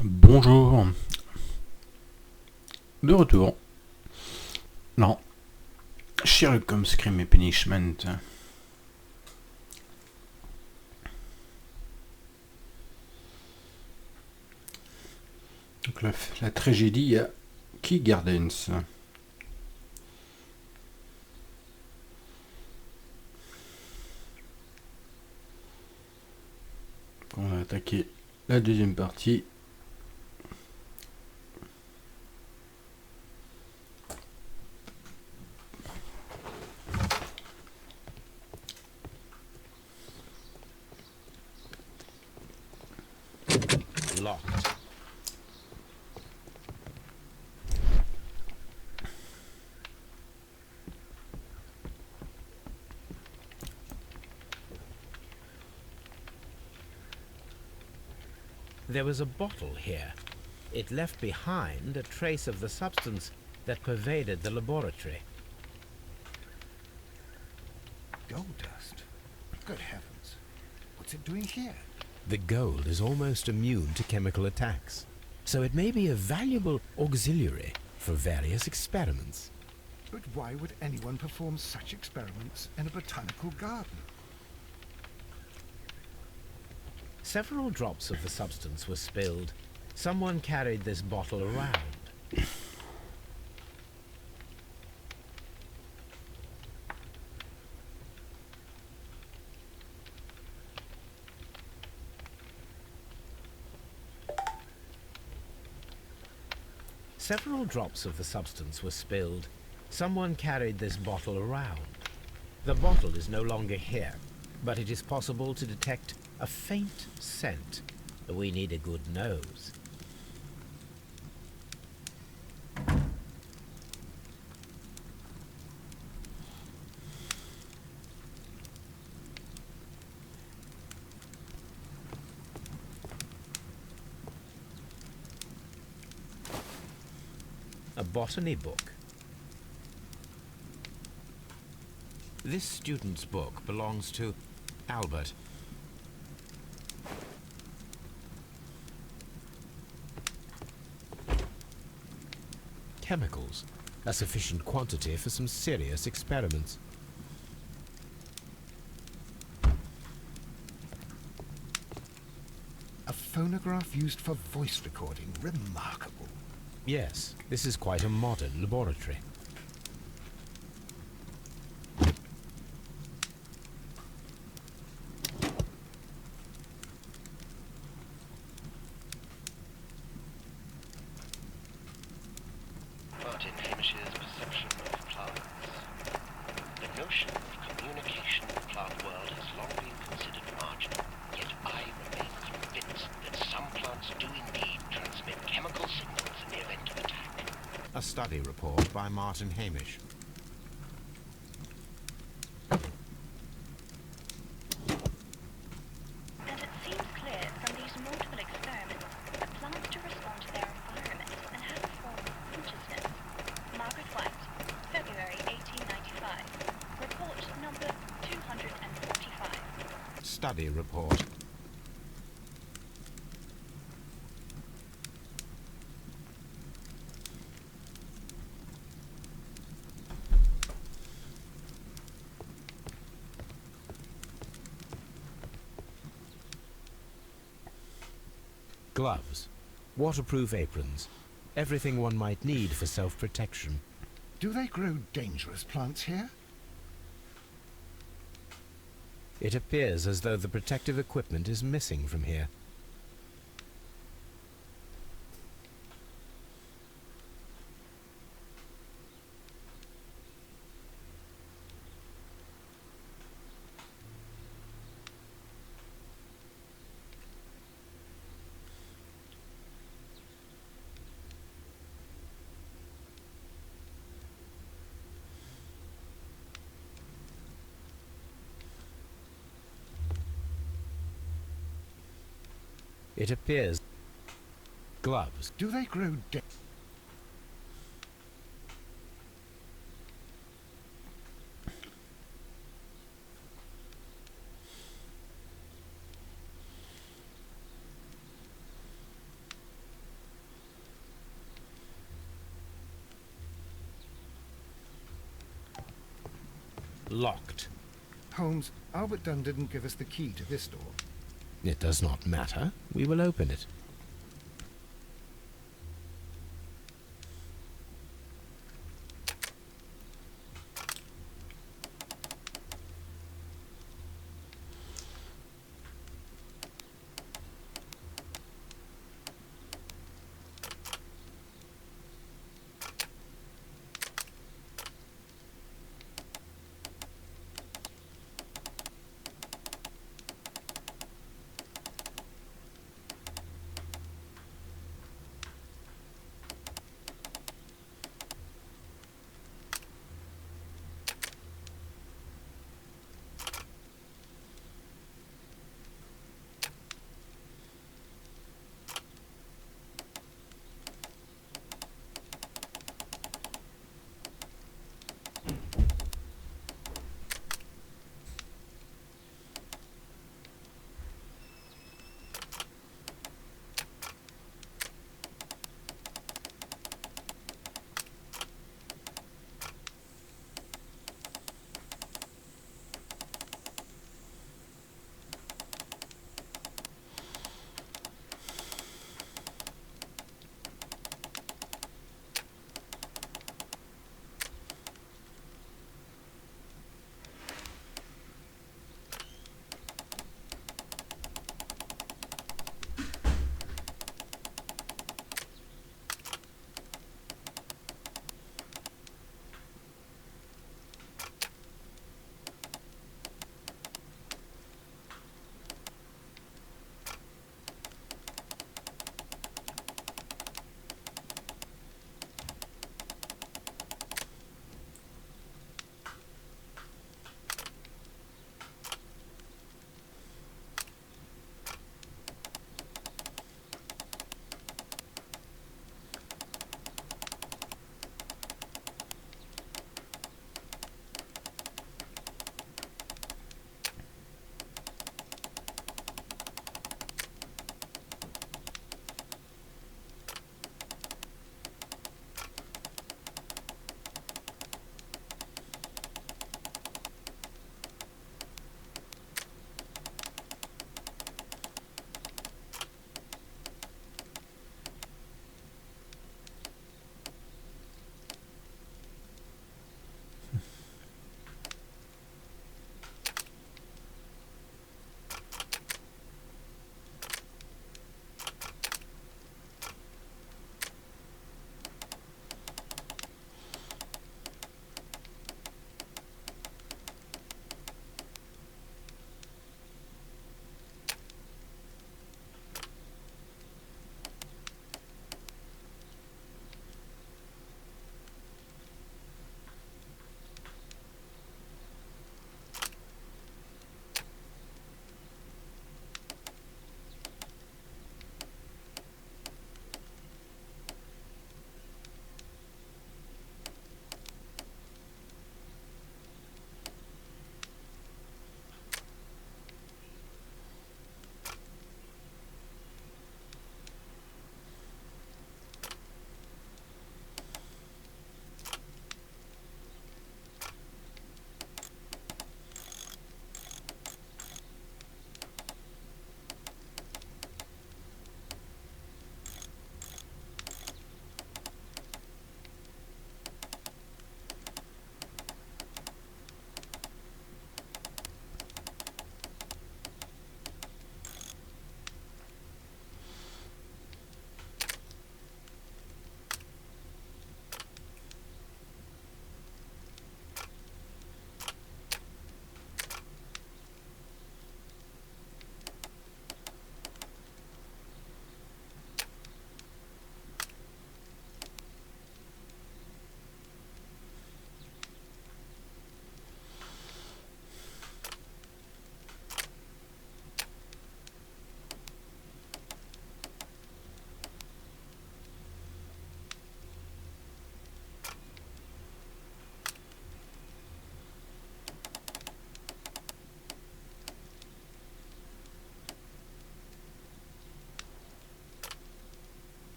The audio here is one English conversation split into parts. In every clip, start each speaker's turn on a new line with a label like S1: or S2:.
S1: Bonjour, de retour. Non, Sherlock Holmes Crime et Punishment. Donc la tragédie à Key Gardens. On va attaquer la deuxième partie.
S2: Locked. There was a bottle here. It left behind a trace of the substance that pervaded the laboratory.
S3: Gold dust? Good heavens. What's it doing here?
S2: The gold is almost immune to chemical attacks, so it may be a valuable auxiliary for various experiments.
S3: But why would anyone perform such experiments in a botanical garden?
S2: Several drops of the substance were spilled. Someone carried this bottle around. Several drops of the substance were spilled. Someone carried this bottle around. The bottle is no longer here, but it is possible to detect a faint scent. We need a good nose. A botany book. This student's book belongs to Albert. Chemicals, a sufficient quantity for some serious experiments.
S3: A phonograph used for voice recording. Remarkable.
S2: Yes, this is quite a modern laboratory.
S4: Martin Hamish's perception of plants. The notion of communication in the plant world has long been considered marginal, yet I remain convinced that some plants do indeed transmit chemical signals in the event of attack.
S2: A study report by Martin Hamish.
S5: And it seems clear from these multiple experiments that plants do respond to their environment and have a form of consciousness. Margaret White, February 1895. Report number 245.
S2: Study report. Gloves, waterproof aprons, everything one might need for self-protection.
S3: Do they grow dangerous plants here?
S2: It appears as though the protective equipment is missing from here. It appears. Gloves.
S3: Do they grow
S2: locked.
S3: Holmes, Albert Dunn didn't give us the key to this door.
S2: It does not matter. We will open it.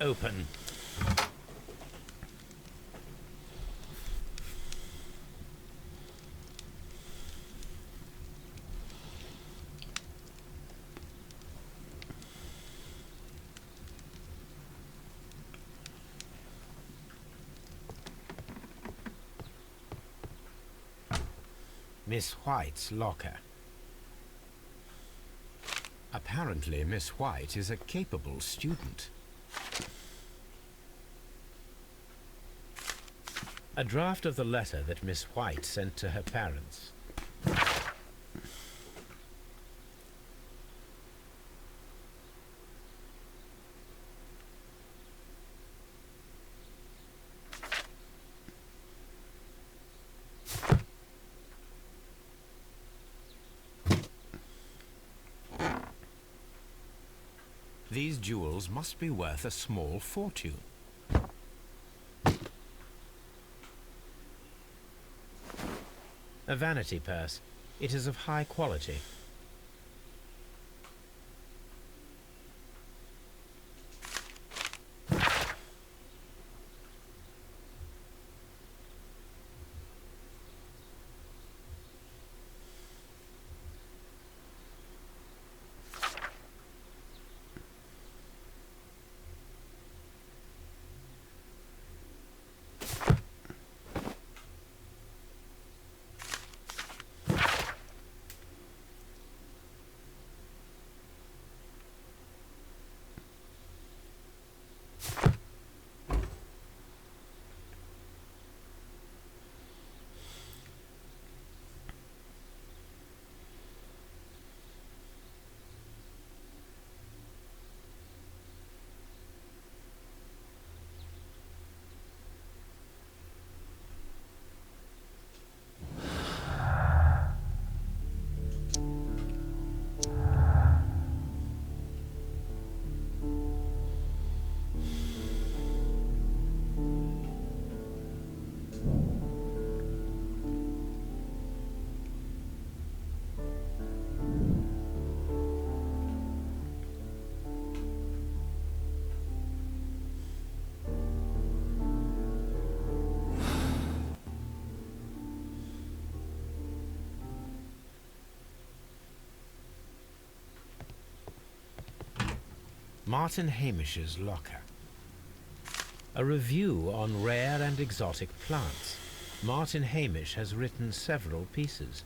S2: open. Miss White's locker. Apparently, Miss White is a capable student. A draft of the letter that Miss White sent to her parents. These jewels must be worth a small fortune. A vanity purse. It is of high quality. Martin Hamish's locker. A review on rare and exotic plants. Martin Hamish has written several pieces.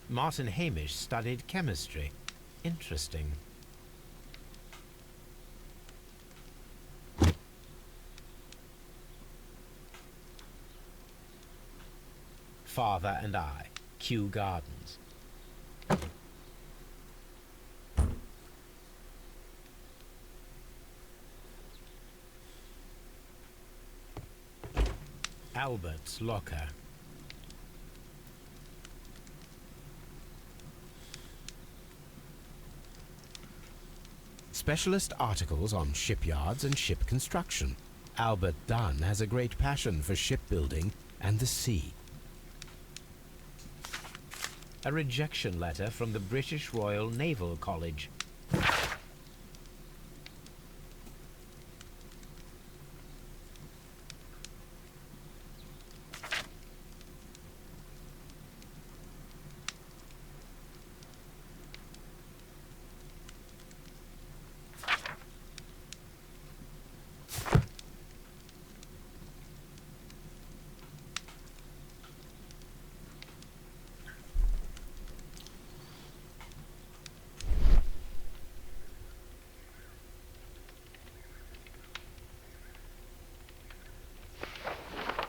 S2: Martin Hamish studied chemistry. Interesting. Father and I, Kew Gardens. Albert's locker. Specialist articles on shipyards and ship construction. Albert Dunn has a great passion for shipbuilding and the sea. A rejection letter from the British Royal Naval College.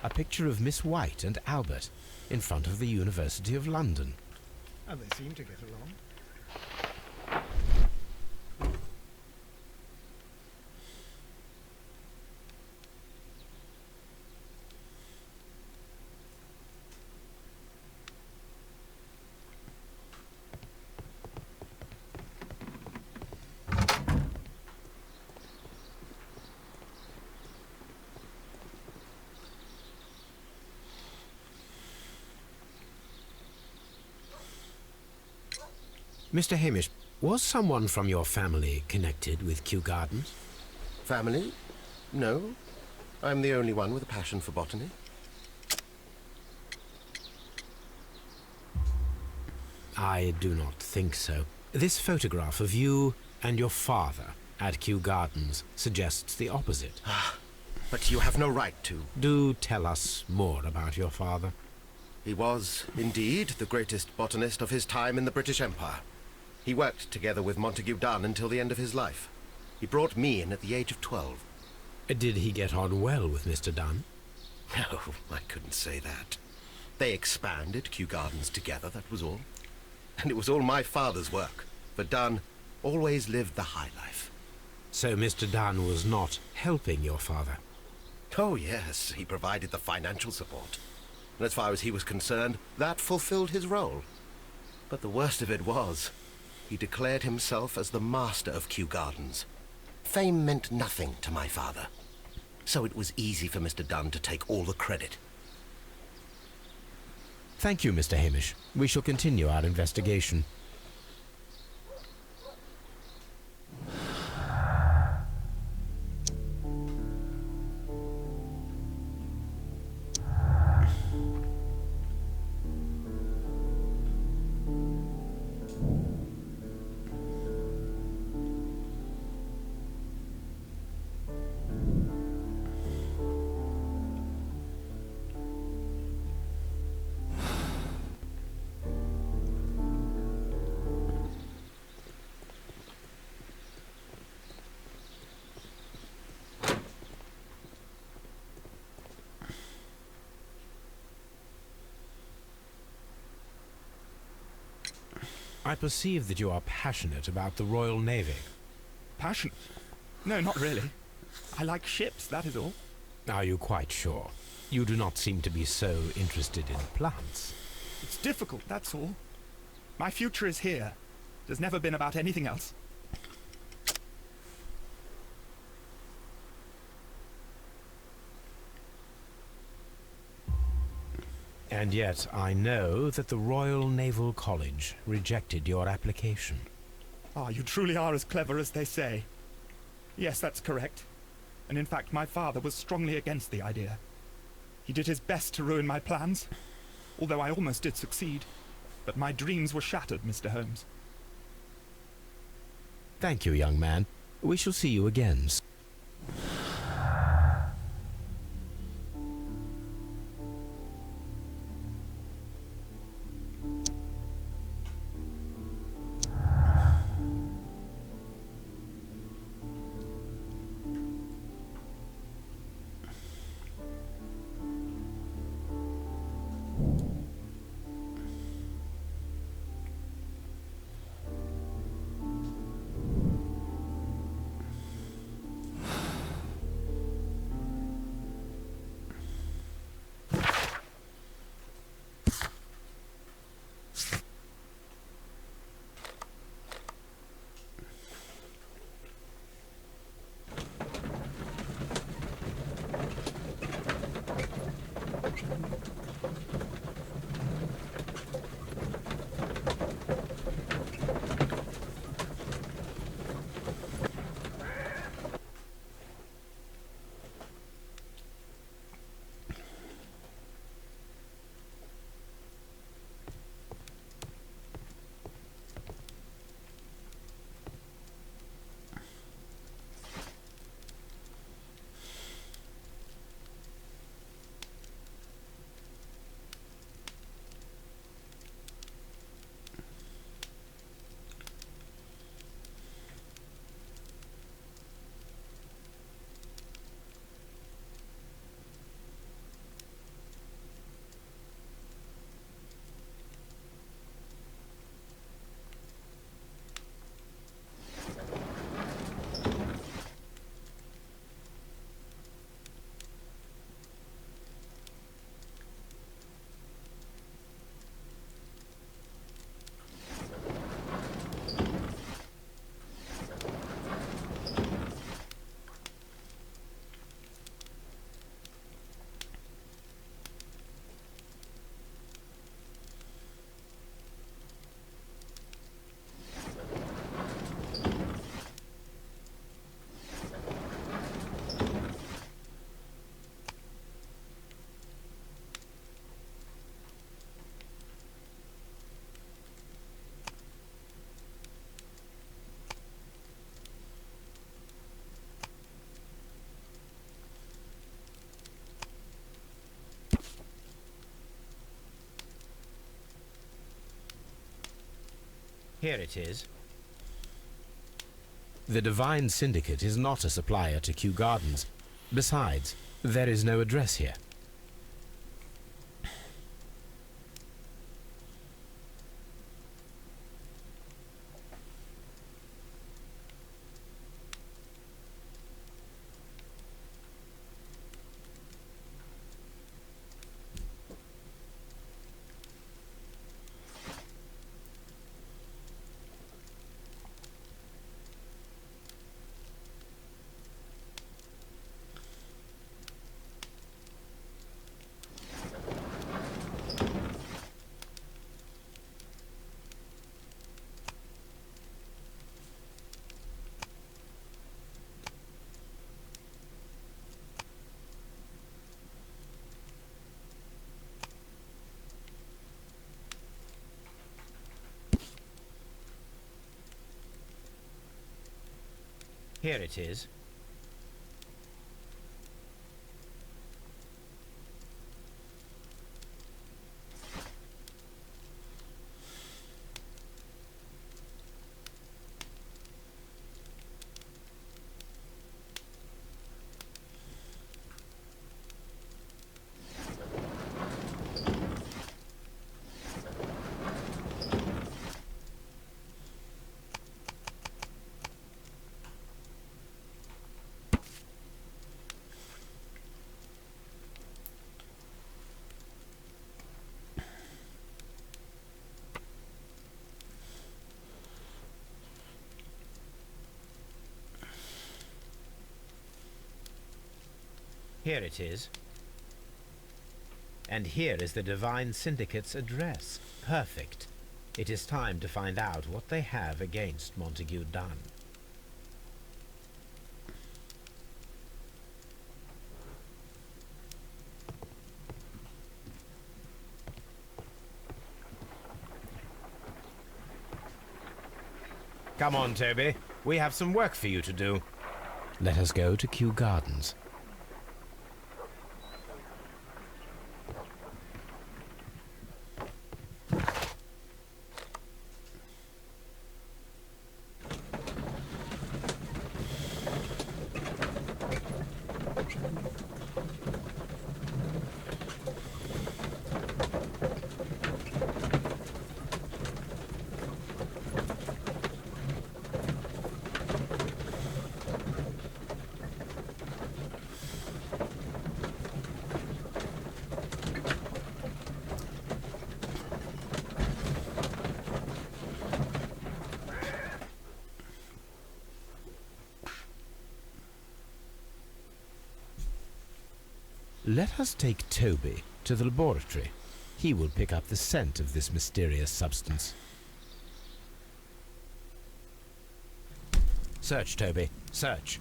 S2: A picture of Miss White and Albert in front of the University of London.
S3: And they seem to get along.
S2: Mr. Hamish, was someone from your family connected with Kew Gardens?
S3: Family? No. I'm the only one with a passion for botany.
S2: I do not think so. This photograph of you and your father at Kew Gardens suggests the opposite.
S3: But you have no right to.
S2: Do tell us more about your father.
S3: He was, indeed, the greatest botanist of his time in the British Empire. He worked together with Montague Dunn until the end of his life. He brought me in at the age of 12.
S2: Did he get on well with Mr. Dunn?
S3: No, I couldn't say that. They expanded Kew Gardens together, that was all. And it was all my father's work, for Dunn always lived the high life.
S2: So Mr. Dunn was not helping your father?
S3: Oh, yes, he provided the financial support. And as far as he was concerned, that fulfilled his role. But the worst of it was, he declared himself as the master of Kew Gardens. Fame meant nothing to my father. So it was easy for Mr. Dunn to take all the credit.
S2: Thank you, Mr. Hamish. We shall continue our investigation. I perceive that you are passionate about the Royal Navy.
S6: Passion? No, not really. I like ships, that is all.
S2: Are you quite sure? You do not seem to be so interested in plants.
S6: It's difficult, that's all. My future is here. It has never been about anything else.
S2: And yet I know that the Royal Naval College rejected your application.
S6: Ah, you truly are as clever as they say. Yes, that's correct. And in fact, my father was strongly against the idea. He did his best to ruin my plans, although I almost did succeed. But my dreams were shattered, Mr. Holmes.
S2: Thank you, young man. We shall see you again. Here it is. The Divine Syndicate is not a supplier to Kew Gardens. Besides, there is no address here. Here it is. Here it is. And here is the Divine Syndicate's address. Perfect. It is time to find out what they have against Montague Dunn. Come on, Toby. We have some work for you to do. Let us go to Kew Gardens. Let us take Toby to the laboratory. He will pick up the scent of this mysterious substance. Search, Toby. Search.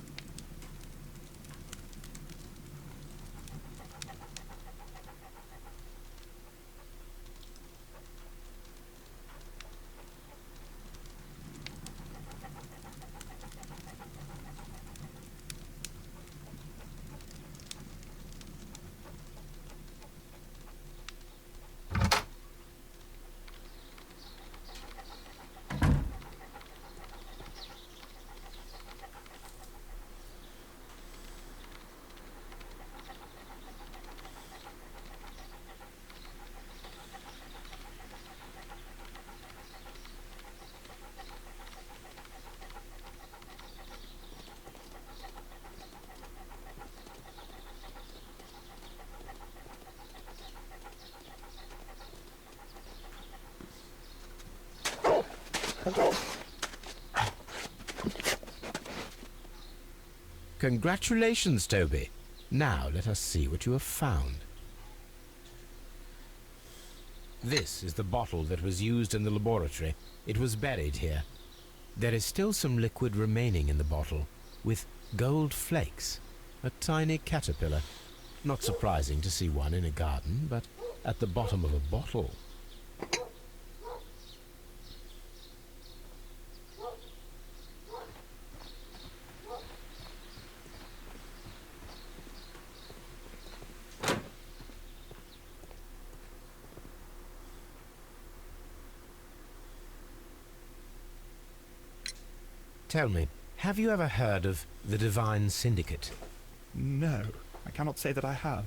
S2: Congratulations, Toby. Now let us see what you have found. This is the bottle that was used in the laboratory. It was buried here. There is still some liquid remaining in the bottle, with gold flakes. A tiny caterpillar. Not surprising to see one in a garden, but at the bottom of a bottle. Tell me, have you ever heard of the Divine Syndicate?
S6: No, I cannot say that I have.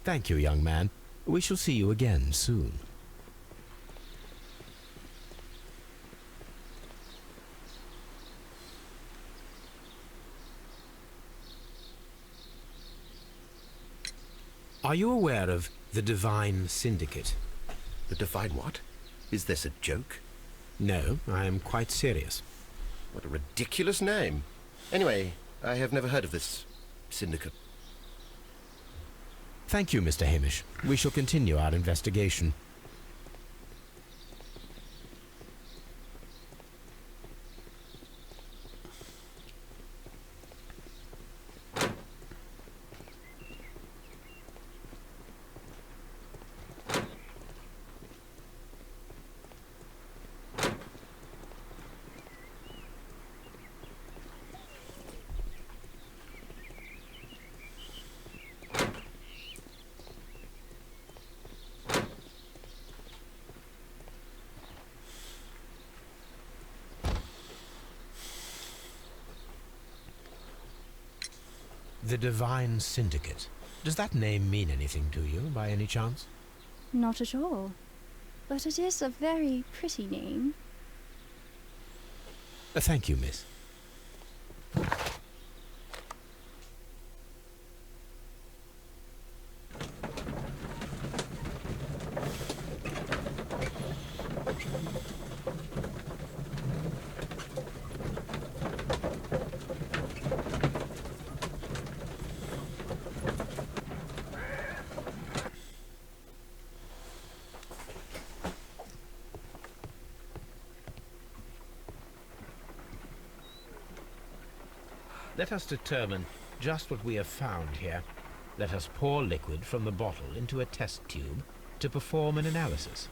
S2: Thank you, young man. We shall see you again soon. Are you aware of the Divine Syndicate?
S3: The Divine what? Is this a joke?
S2: No, I am quite serious.
S3: What a ridiculous name. Anyway, I have never heard of this syndicate.
S2: Thank you, Mr. Hamish. We shall continue our investigation. The Divine Syndicate. Does that name mean anything to you, by any chance?
S7: Not at all. But it is a very pretty name.
S2: Thank you, miss. Let us determine just what we have found here. Let us pour liquid from the bottle into a test tube to perform an analysis.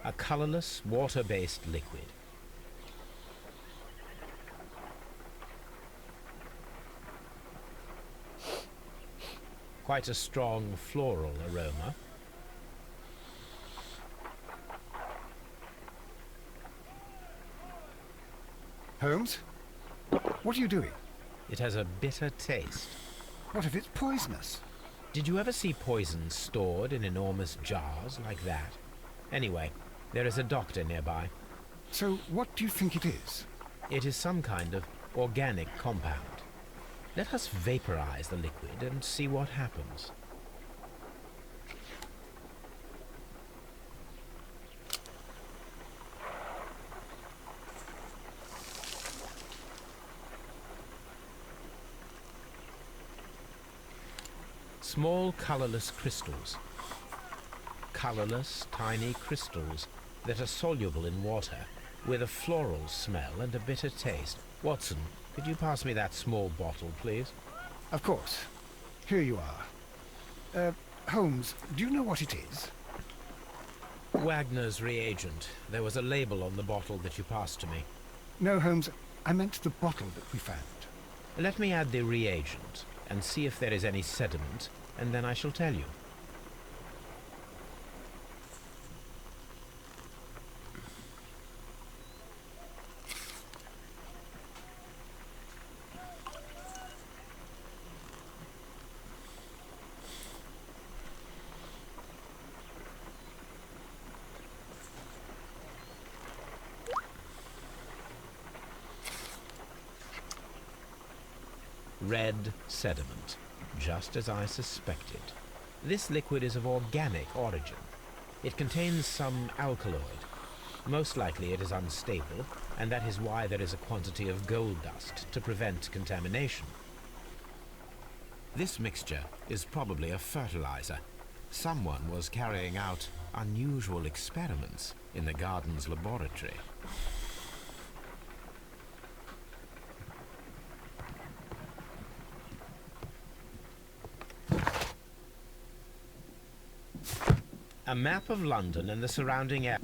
S2: A colorless, water-based liquid. Quite a strong floral aroma.
S8: Holmes? What are you doing?
S2: It has a bitter taste.
S8: What if it's poisonous?
S2: Did you ever see poison stored in enormous jars like that? Anyway, there is a doctor nearby.
S8: So what do you think it is?
S2: It is some kind of organic compound. Let us vaporize the liquid and see what happens. Small colorless crystals. Colorless, tiny crystals that are soluble in water with a floral smell and a bitter taste. Watson, could you pass me that small bottle, please?
S8: Of course. Here you are. Holmes, do you know what it is?
S2: Wagner's reagent. There was a label on the bottle that you passed to me.
S8: No, Holmes, I meant the bottle that we found.
S2: Let me add the reagent and see if there is any sediment, and then I shall tell you. Red sediment, just as I suspected. This liquid is of organic origin. It contains some alkaloid. Most likely it is unstable, and that is why there is a quantity of gold dust to prevent contamination. This mixture is probably a fertilizer. Someone was carrying out unusual experiments in the garden's laboratory. A map of London and the surrounding area.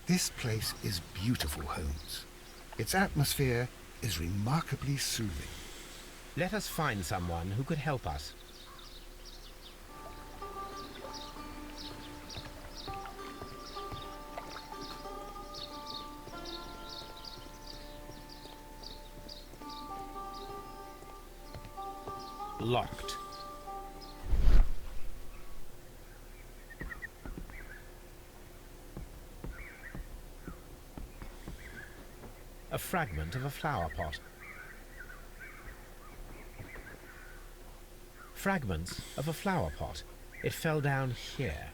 S8: This place is beautiful, Holmes. Its atmosphere is remarkably soothing.
S2: Let us find someone who could help us. Locked. A fragment of a flower pot. Fragments of a flower pot. It fell down here.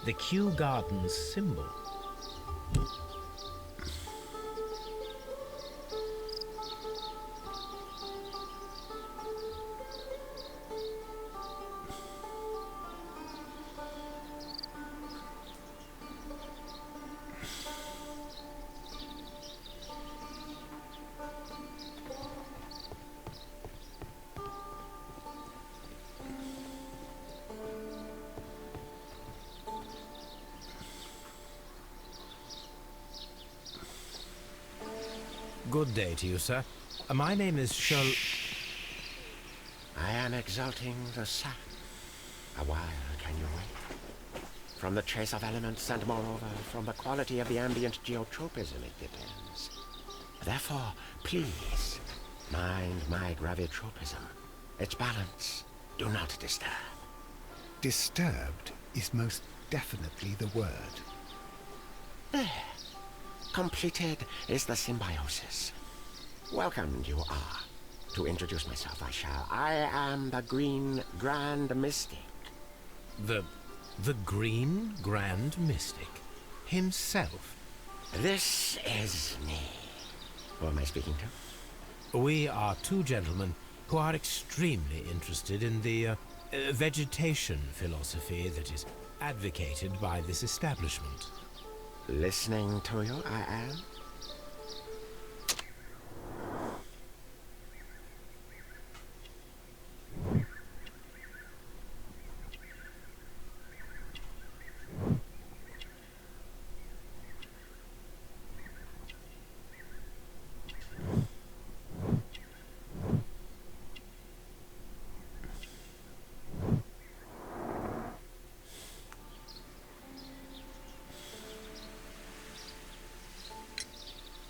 S2: The Kew Gardens symbol. Good day to you, sir. My name is Sherlock...
S3: I am exalting the sun. A while can you wait? From the trace of elements and moreover from the quality of the ambient geotropism it depends. Therefore, please, mind my gravitropism. Its balance, do not disturb.
S8: Disturbed is most definitely the word.
S3: There. Completed is the symbiosis. Welcomed you are. To introduce myself I shall. I am the Green Grand Mystic.
S2: The Green Grand Mystic himself.
S3: This is me. Who am I speaking to?
S2: We are two gentlemen who are extremely interested in the vegetation philosophy that is advocated by this establishment.
S3: Listening to you, I am.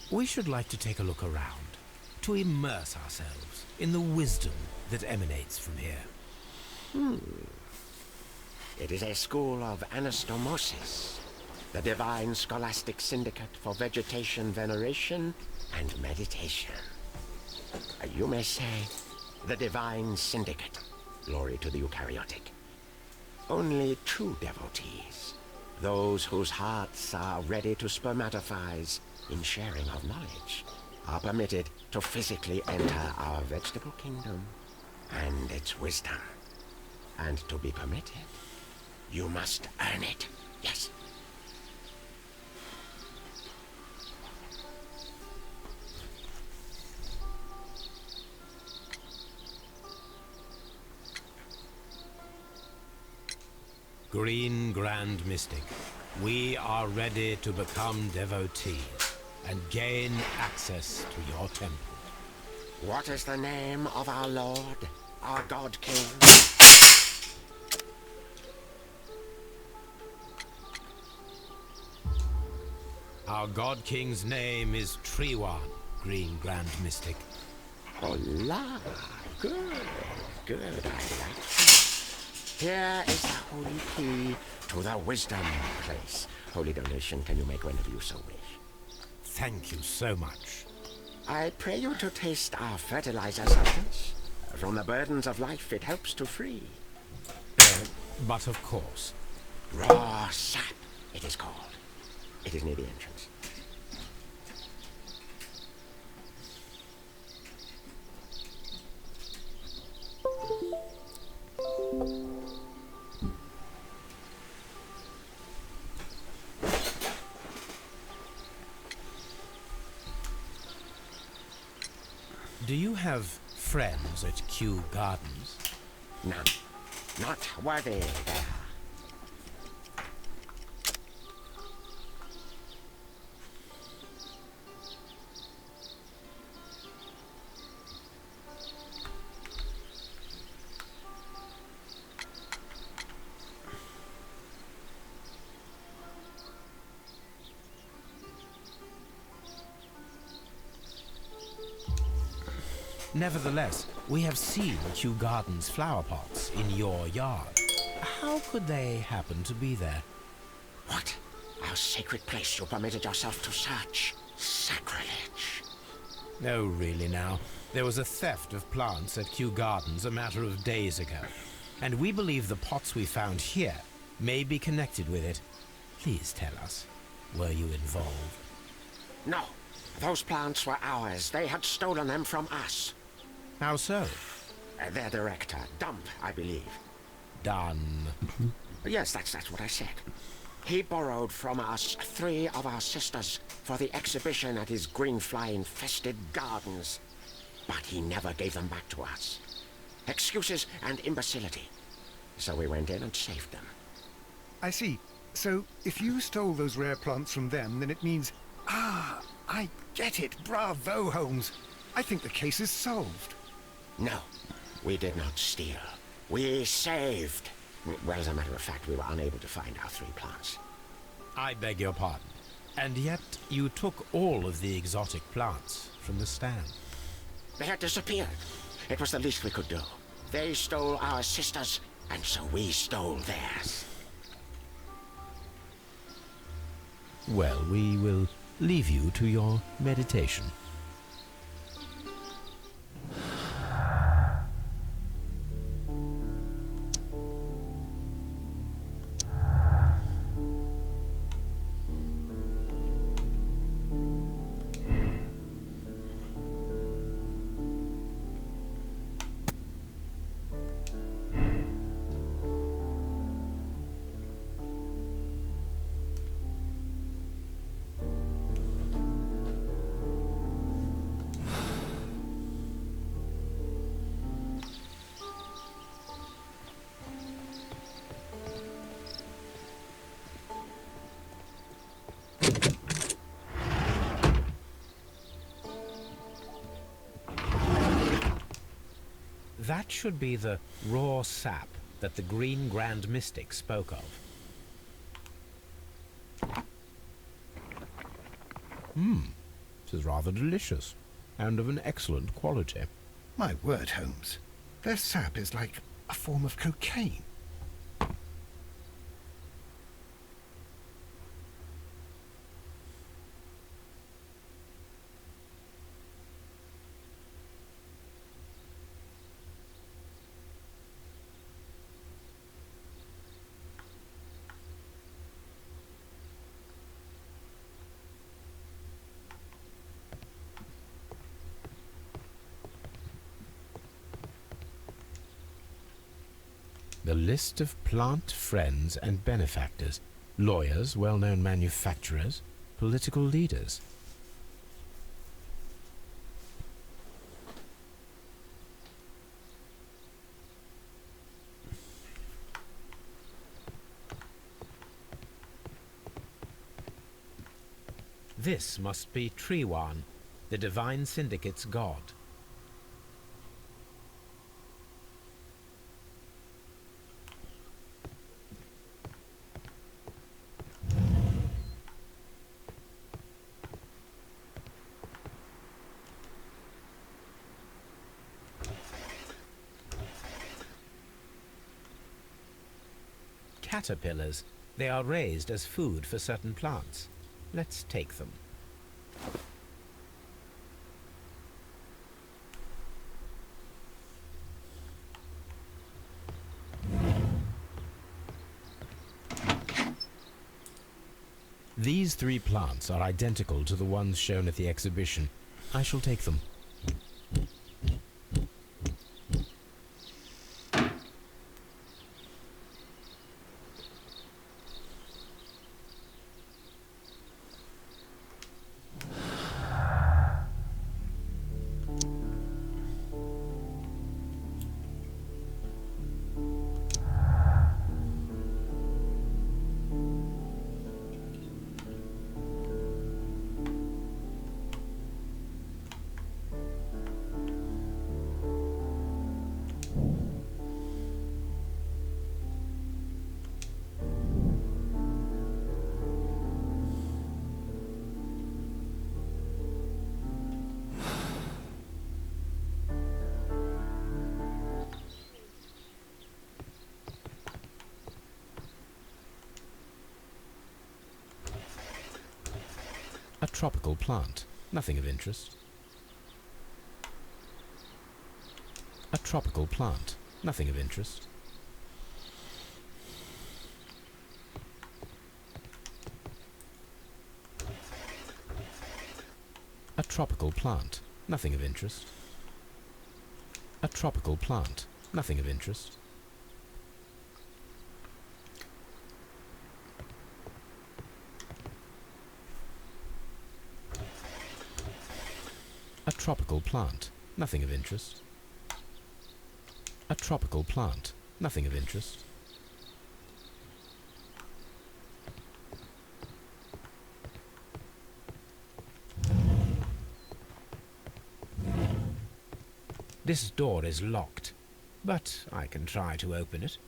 S2: We should like to take a look around, to immerse ourselves in the wisdom that emanates from here.
S3: It is a school of anastomosis, the divine scholastic syndicate for vegetation veneration and meditation. You may say, the divine syndicate, glory to the eukaryotic. Only true devotees, those whose hearts are ready to spermatophize in sharing of knowledge, are permitted to physically enter our vegetable kingdom and its wisdom. And to be permitted, you must earn it. Yes.
S2: Green Grand Mystic, we are ready to become devotees and gain access to your temple.
S3: What is the name of our Lord, our God King?
S2: Our God King's name is Trewan, Green Grand Mystic.
S3: Hola. Good. Good. I like that. Here is the holy key to the wisdom place. Holy donation can you make whenever you so wish.
S2: Thank you so much.
S3: I pray you to taste our fertilizer substance. From the burdens of life it helps to free.
S2: But of course.
S3: Raw sap
S9: It is called. It is near the entrance.
S2: Do you have friends at Kew Gardens?
S9: None. Not worthy there.
S2: Nevertheless, we have seen Kew Gardens flower pots in your yard. How could they happen to be there?
S9: What? Our sacred place you permitted yourself to search? Sacrilege.
S2: No, really now. There was a theft of plants at Kew Gardens a matter of days ago, and we believe the pots we found here may be connected with it. Please tell us, were you involved?
S9: No. Those plants were ours. They had stolen them from us.
S2: How so?
S9: Their director, Dump, I believe.
S2: Done.
S9: Yes, that's what I said. He borrowed from us 3 of our sisters for the exhibition at his green fly-infested gardens. But he never gave them back to us. Excuses and imbecility. So we went in and saved them.
S8: I see. So, if you stole those rare plants from them, then it means... Ah, I get it. Bravo, Holmes. I think the case is solved.
S9: No, we did not steal. We saved. Well, as a matter of fact, we were unable to find our 3 plants.
S2: I beg your pardon. And yet you took all of the exotic plants from the stand.
S9: They had disappeared. It was the least we could do. They stole our sisters, and so we stole theirs.
S2: Well, we will leave you to your meditation. That should be the raw sap that the Green Grand Mystic spoke of. This is rather delicious, and of an excellent quality.
S8: My word, Holmes. Their sap is like a form of cocaine.
S2: The list of plant friends and benefactors, lawyers, well-known manufacturers, political leaders. This must be Triwan, the Divine Syndicate's god. Caterpillars. They are raised as food for certain plants. Let's take them. These 3 plants are identical to the ones shown at the exhibition. I shall take them. A tropical plant. Nothing of interest. A tropical plant. Nothing of interest. A tropical plant. Nothing of interest. A tropical plant. Nothing of interest. A tropical plant. Nothing of interest. A tropical plant. Nothing of interest. This door is locked, but I can try to open it.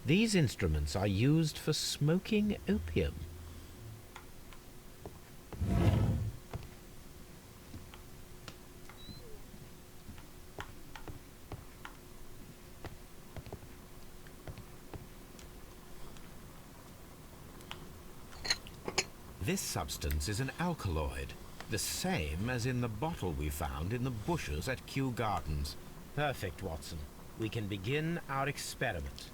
S2: These instruments are used for smoking opium. This substance is an alkaloid, the same as in the bottle we found in the bushes at Kew Gardens. Perfect, Watson. We can begin our experiment.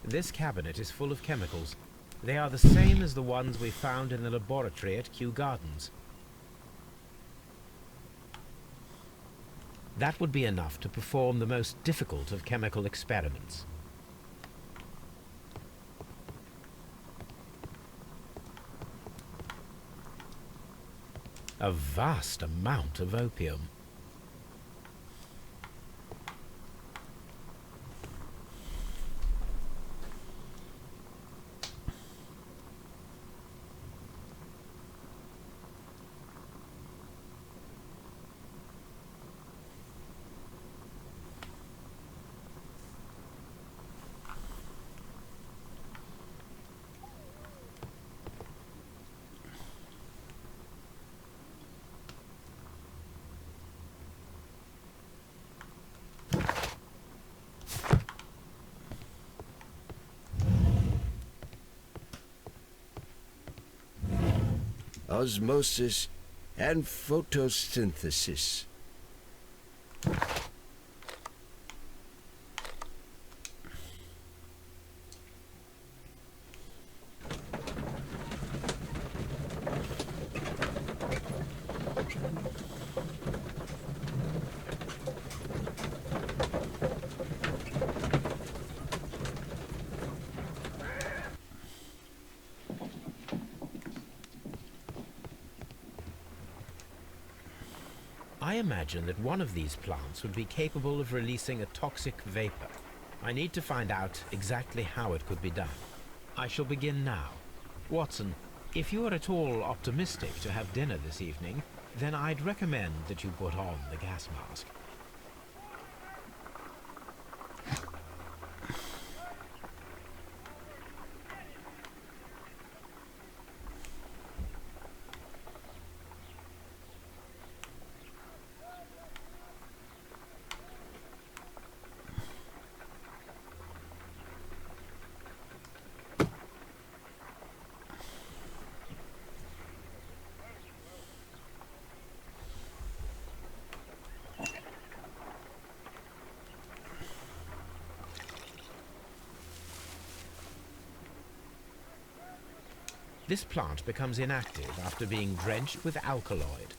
S2: This cabinet is full of chemicals. They are the same as the ones we found in the laboratory at Kew Gardens. That would be enough to perform the most difficult of chemical experiments. A vast amount of opium.
S10: Osmosis and photosynthesis.
S2: I imagine that one of these plants would be capable of releasing a toxic vapor. I need to find out exactly how it could be done. I shall begin now. Watson, if you are at all optimistic to have dinner this evening, then I'd recommend that you put on the gas mask. This plant becomes inactive after being drenched with alkaloid.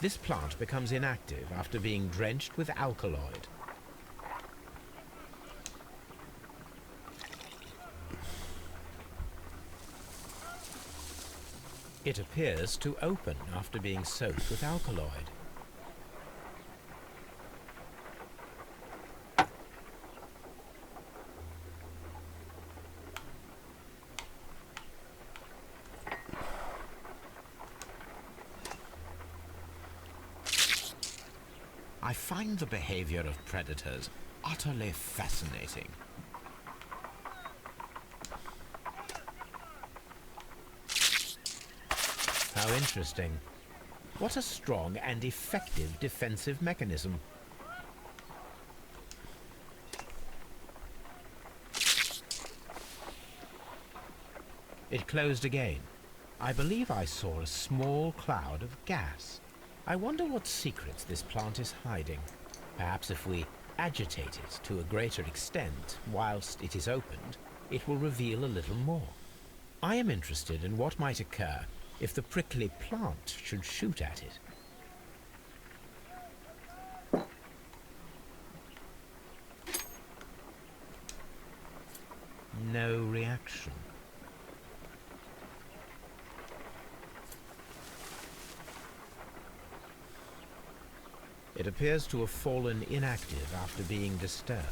S2: This plant becomes inactive after being drenched with alkaloid. It appears to open after being soaked with alkaloid. I find the behavior of predators utterly fascinating. How interesting. What a strong and effective defensive mechanism. It closed again. I believe I saw a small cloud of gas. I wonder what secrets this plant is hiding. Perhaps if we agitate it to a greater extent whilst it is opened, it will reveal a little more. I am interested in what might occur if the prickly plant should shoot at it. No reaction. It appears to have fallen inactive after being disturbed.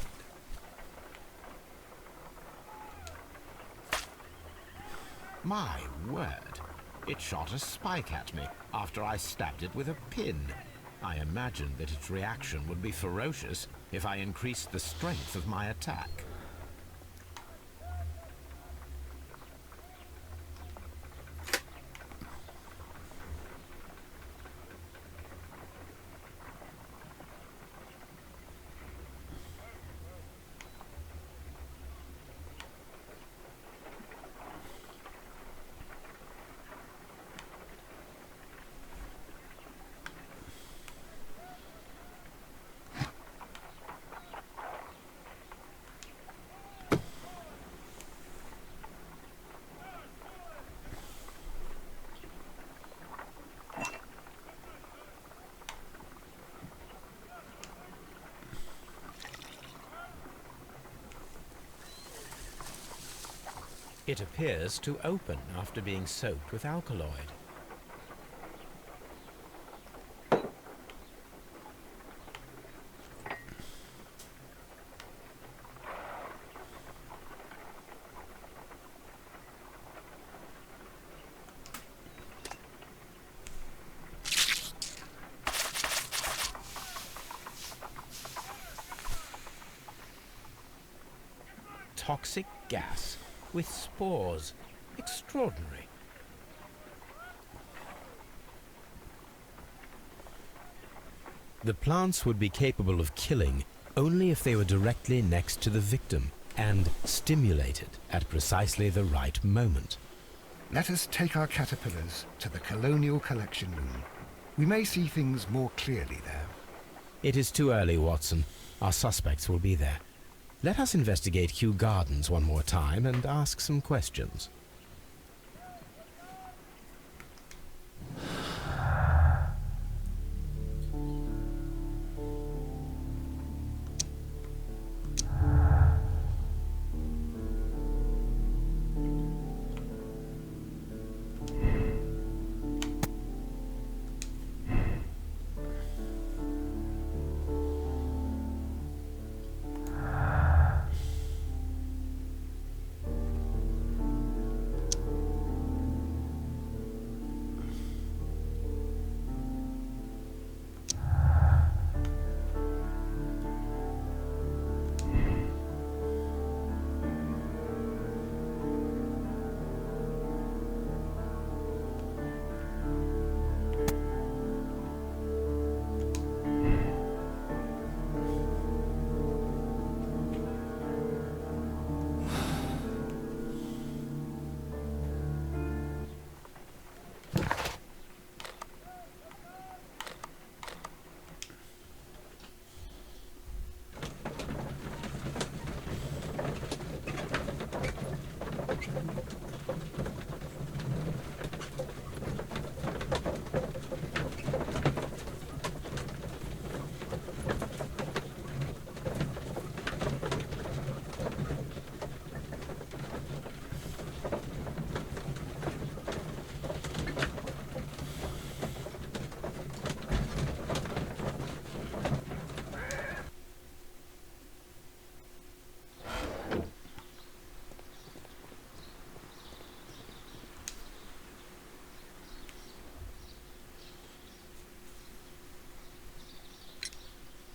S2: My word. It shot a spike at me after I stabbed it with a pin. I imagined that its reaction would be ferocious if I increased the strength of my attack. It appears to open after being soaked with alkaloid. Toxic gas with spores. Extraordinary. The plants would be capable of killing only if they were directly next to the victim and stimulated at precisely the right moment.
S8: Let us take our caterpillars to the Colonial Collection Room. We may see things more clearly there.
S2: It is too early, Watson. Our suspects will be there. Let us investigate Kew Gardens one more time and ask some questions.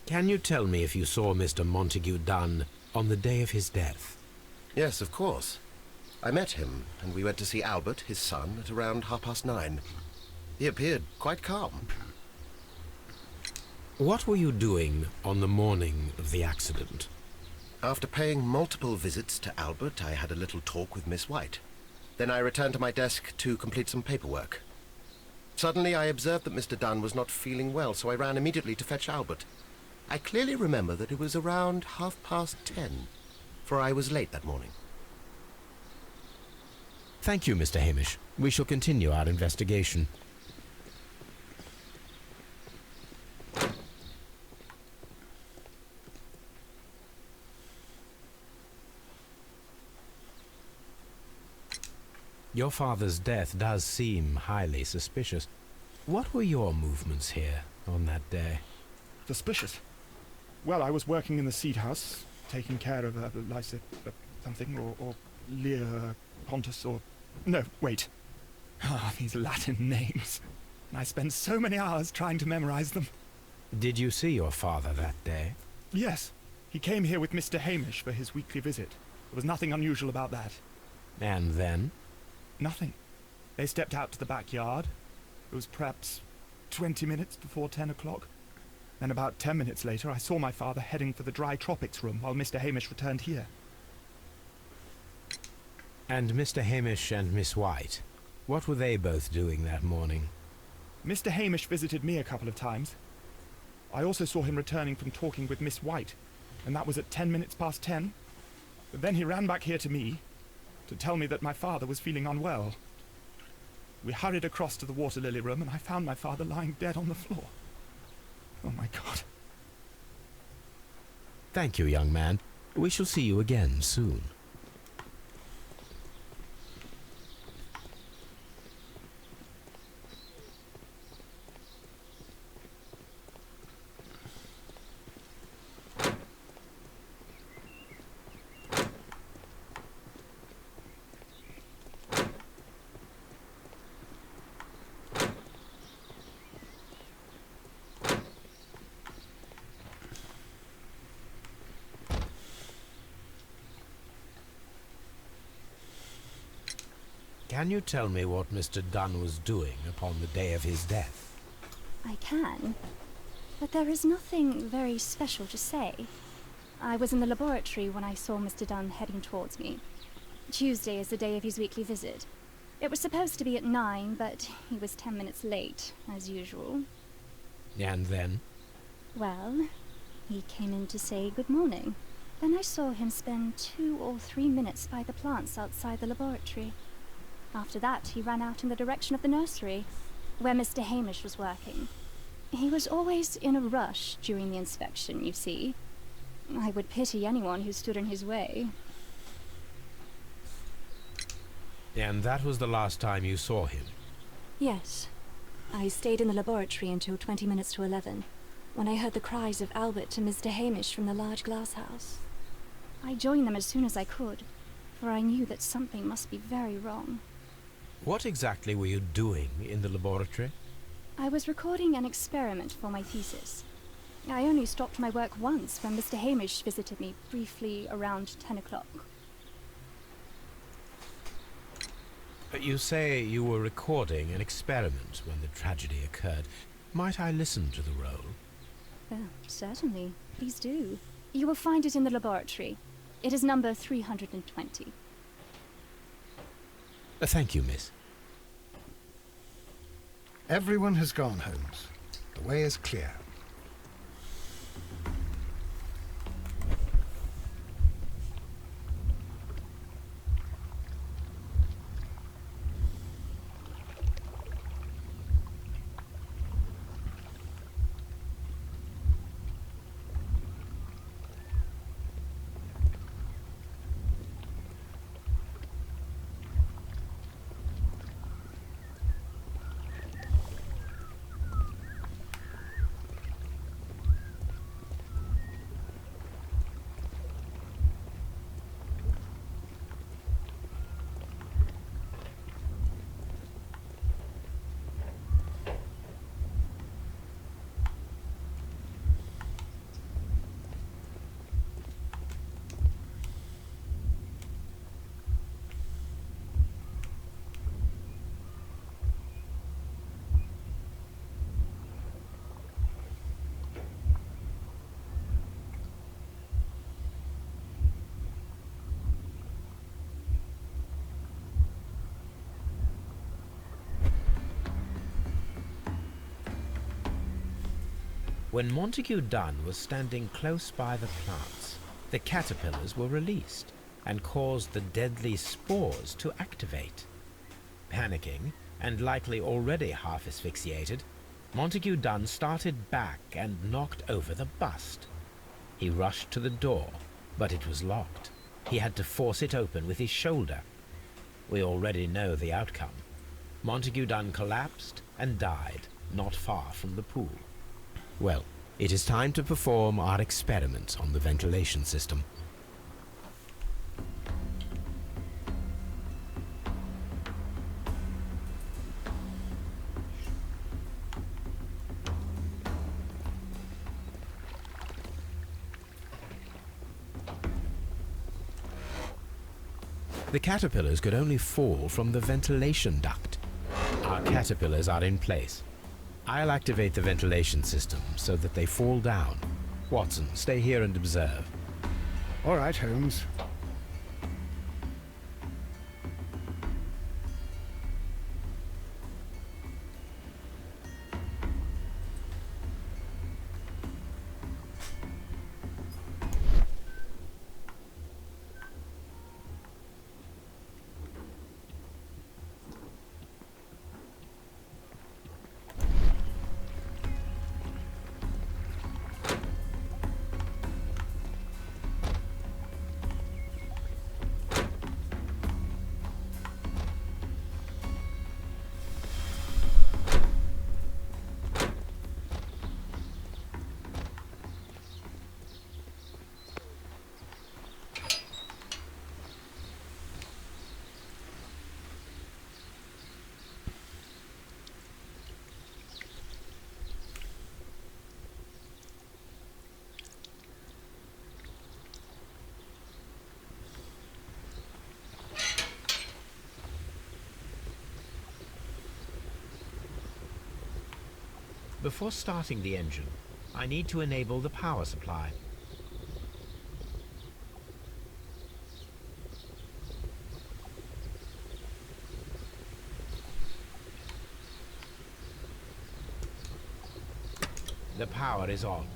S2: Can you tell me if you saw Mr. Montague Dunn on the day of his death?
S3: Yes, of course. I met him, and we went to see Albert, his son, at around 9:30. He appeared quite calm.
S2: What were you doing on the morning of the accident?
S3: After paying multiple visits to Albert, I had a little talk with Miss White. Then I returned to my desk to complete some paperwork. Suddenly I observed that Mr. Dunn was not feeling well, so I ran immediately to fetch Albert. I clearly remember that it was around 10:30, for I was late that morning.
S2: Thank you, Mr. Hamish. We shall continue our investigation. Your father's death does seem highly suspicious. What were your movements here on that day?
S6: Suspicious? Well, I was working in the seed house, taking care of something, or Lear Pontus, or No, wait. Ah, these Latin names. I spend so many hours trying to memorize them.
S2: Did you see your father that day?
S6: Yes. He came here with Mr. Hamish for his weekly visit. There was nothing unusual about that.
S2: And then?
S6: Nothing. They stepped out to the backyard. It was perhaps 20 minutes before 10 o'clock. Then about 10 minutes later, I saw my father heading for the dry tropics room while Mr. Hamish returned here.
S2: And Mr. Hamish and Miss White, what were they both doing that morning?
S6: Mr. Hamish visited me a couple of times. I also saw him returning from talking with Miss White, and that was at 10 minutes past 10. But then he ran back here to me to tell me that my father was feeling unwell. We hurried across to the water lily room, and I found my father lying dead on the floor. Oh my God.
S2: Thank you, young man. We shall see you again soon. Can you tell me what Mr. Dunn was doing upon the day of his death?
S7: I can, but there is nothing very special to say. I was in the laboratory when I saw Mr. Dunn heading towards me. Tuesday is the day of his weekly visit. It was supposed to be at 9, but he was 10 minutes late, as usual.
S2: And then?
S7: Well, he came in to say good morning. Then I saw him spend 2 or 3 minutes by the plants outside the laboratory. After that, he ran out in the direction of the nursery, where Mr. Hamish was working. He was always in a rush during the inspection, you see. I would pity anyone who stood in his way.
S2: And that was the last time you saw him?
S11: Yes. I stayed in the laboratory until 20 minutes to 11, when I heard the cries of Albert and Mr. Hamish from the large glass house.
S7: I joined them as soon as I could, for I knew that something must be very wrong.
S2: What exactly were you doing in the laboratory?
S7: I was recording an experiment for my thesis. I only stopped my work once when Mr. Hamish visited me briefly around 10 o'clock.
S2: You say you were recording an experiment when the tragedy occurred. Might I listen to the roll?
S7: Certainly. Please do. You will find it in the laboratory. It is number 320.
S2: Thank you, miss.
S8: Everyone has gone, Holmes. The way is clear.
S2: When Montague Dunn was standing close by the plants, the caterpillars were released and caused the deadly spores to activate. Panicking, and likely already half asphyxiated, Montague Dunn started back and knocked over the bust. He rushed to the door, but it was locked. He had to force it open with his shoulder. We already know the outcome. Montague Dunn collapsed and died not far from the pool. Well, it is time to perform our experiment on the ventilation system. The caterpillars could only fall from the ventilation duct. Our caterpillars are in place. I'll activate the ventilation system so that they fall down. Watson, stay here and observe.
S8: All right, Holmes.
S2: Before starting the engine, I need to enable the power supply. The power is on.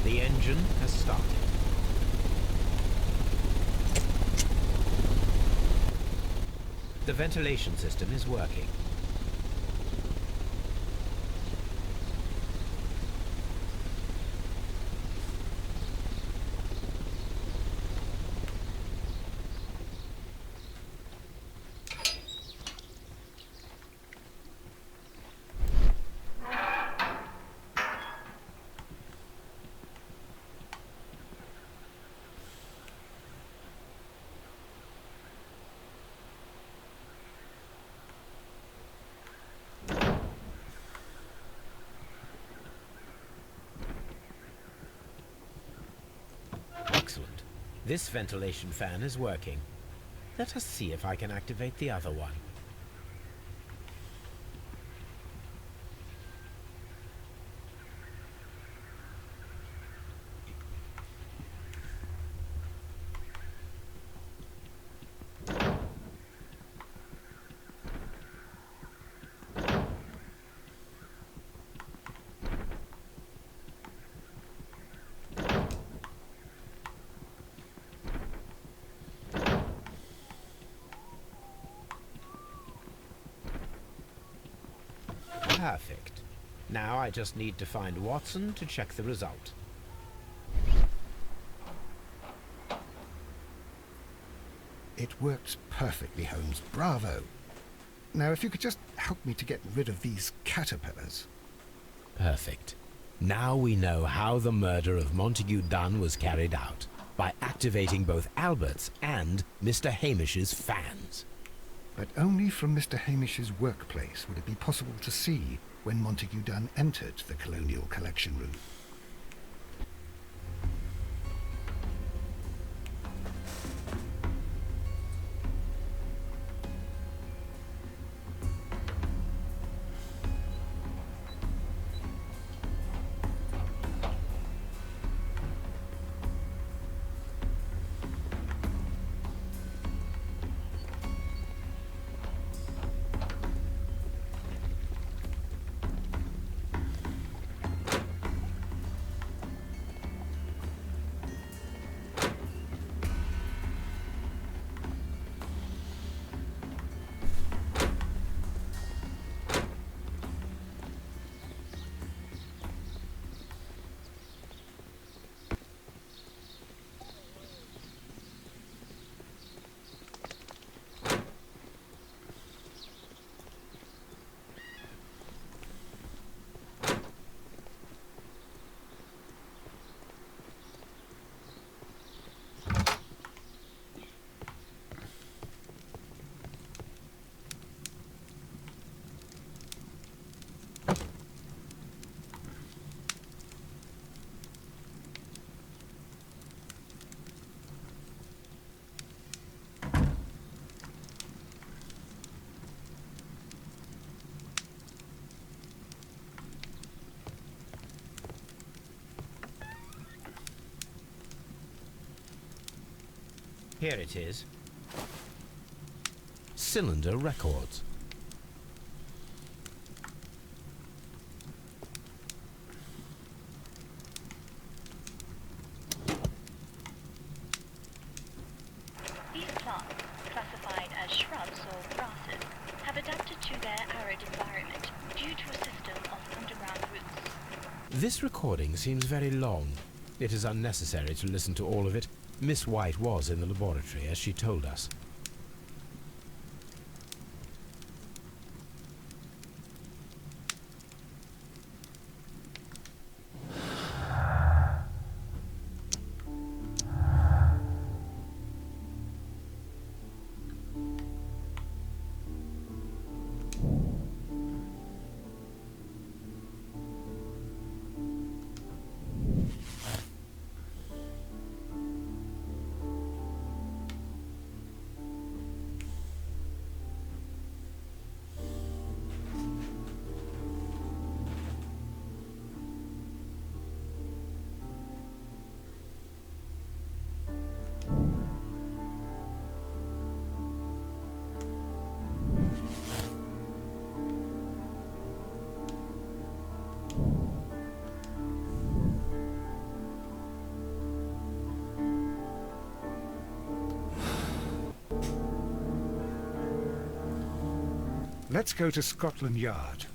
S2: The engine has started. The ventilation system is working. Excellent. This ventilation fan is working. Let us see if I can activate the other one. Perfect. Now I just need to find Watson to check the result.
S8: It works perfectly, Holmes. Bravo. Now, if you could just help me to get rid of these caterpillars.
S2: Perfect. Now we know how the murder of Montague Dunn was carried out, by activating both Albert's and Mr. Hamish's fans.
S8: But only from Mr. Hamish's workplace would it be possible to see when Montague Dunn entered the Colonial Collection Room.
S2: Here it is. Cylinder Records.
S5: These plants, classified as shrubs or grasses, have adapted to their arid environment due to a system of underground roots.
S2: This recording seems very long. It is unnecessary to listen to all of it. Miss White was in the laboratory, as she told us.
S8: Let's go to Scotland Yard.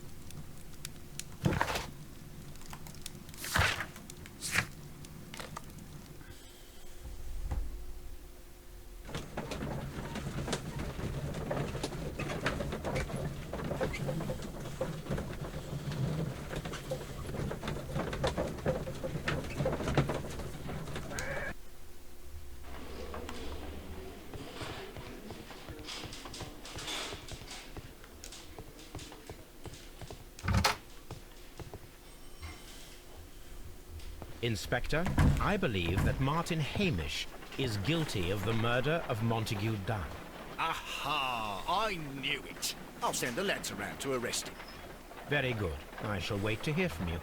S2: Inspector, I believe that Martin Hamish is guilty of the murder of Montague Dunn.
S12: Aha! I knew it. I'll send the lads around to arrest him.
S2: Very good. I shall wait to hear from you.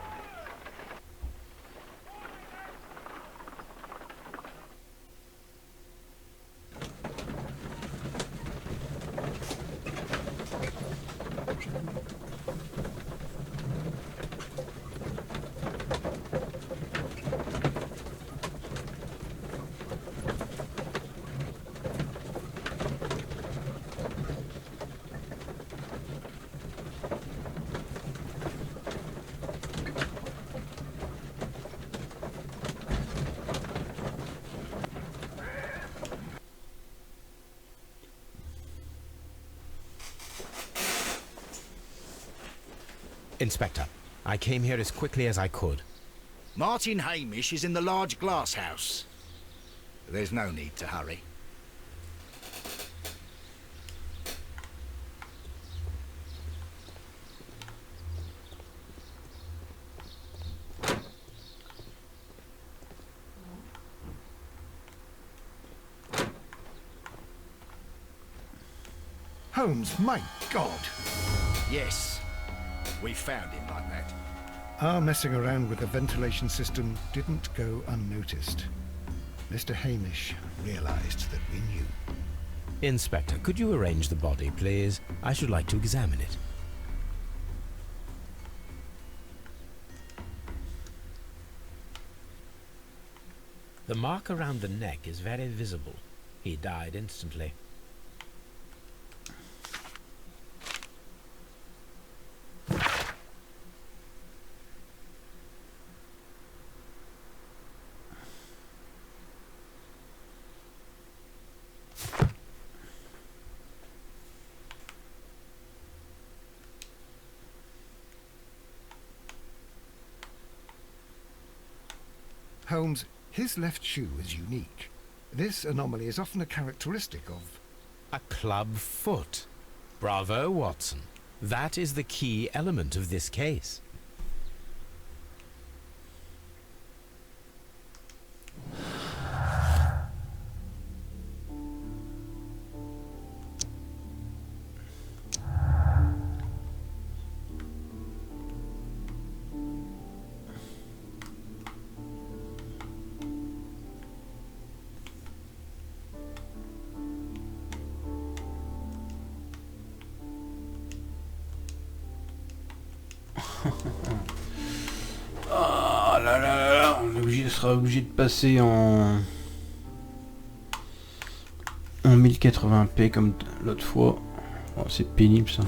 S2: Inspector, I came here as quickly as I could.
S12: Martin Hamish is in the large glass house. There's no need to hurry.
S8: Holmes, my God!
S12: Yes, we found him like that.
S8: Our messing around with the ventilation system didn't go unnoticed. Mr. Hamish realized that we knew.
S2: Inspector, could you arrange the body, please? I should like to examine it. The mark around the neck is very visible. He died instantly.
S8: Holmes, his left shoe is unique. This anomaly is often a characteristic of...
S2: A club foot. Bravo, Watson. That is the key element of this case.
S1: il sera obligé de passer en 1080p comme l'autre fois. Oh, c'est pénible ça.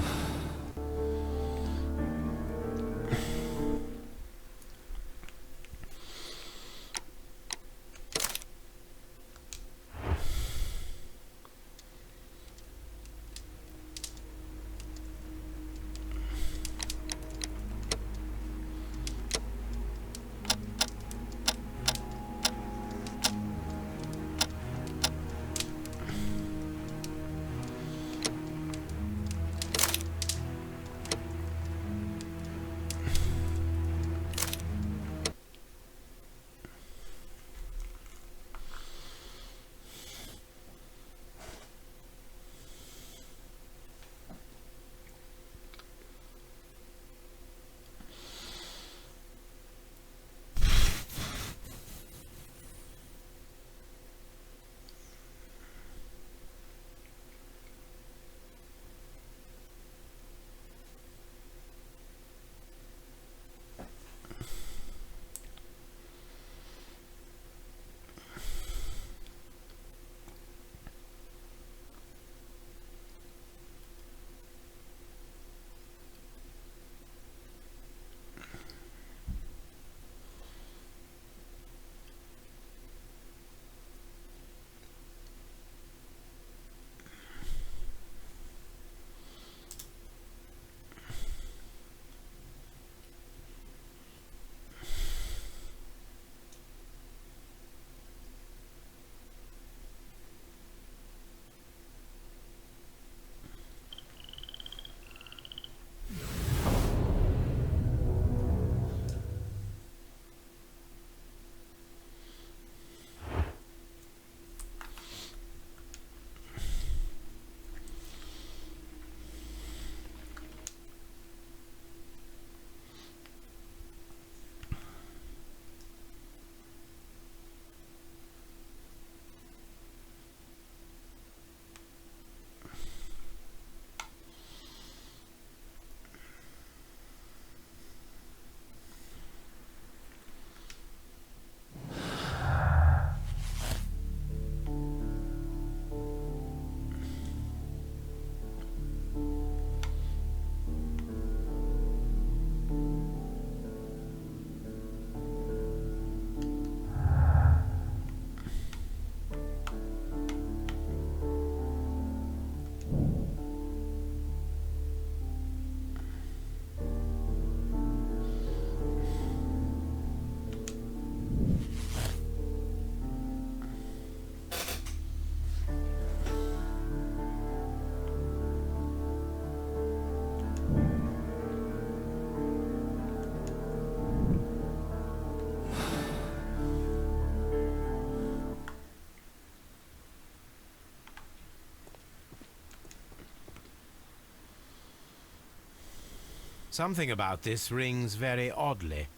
S2: Something about this rings very oddly.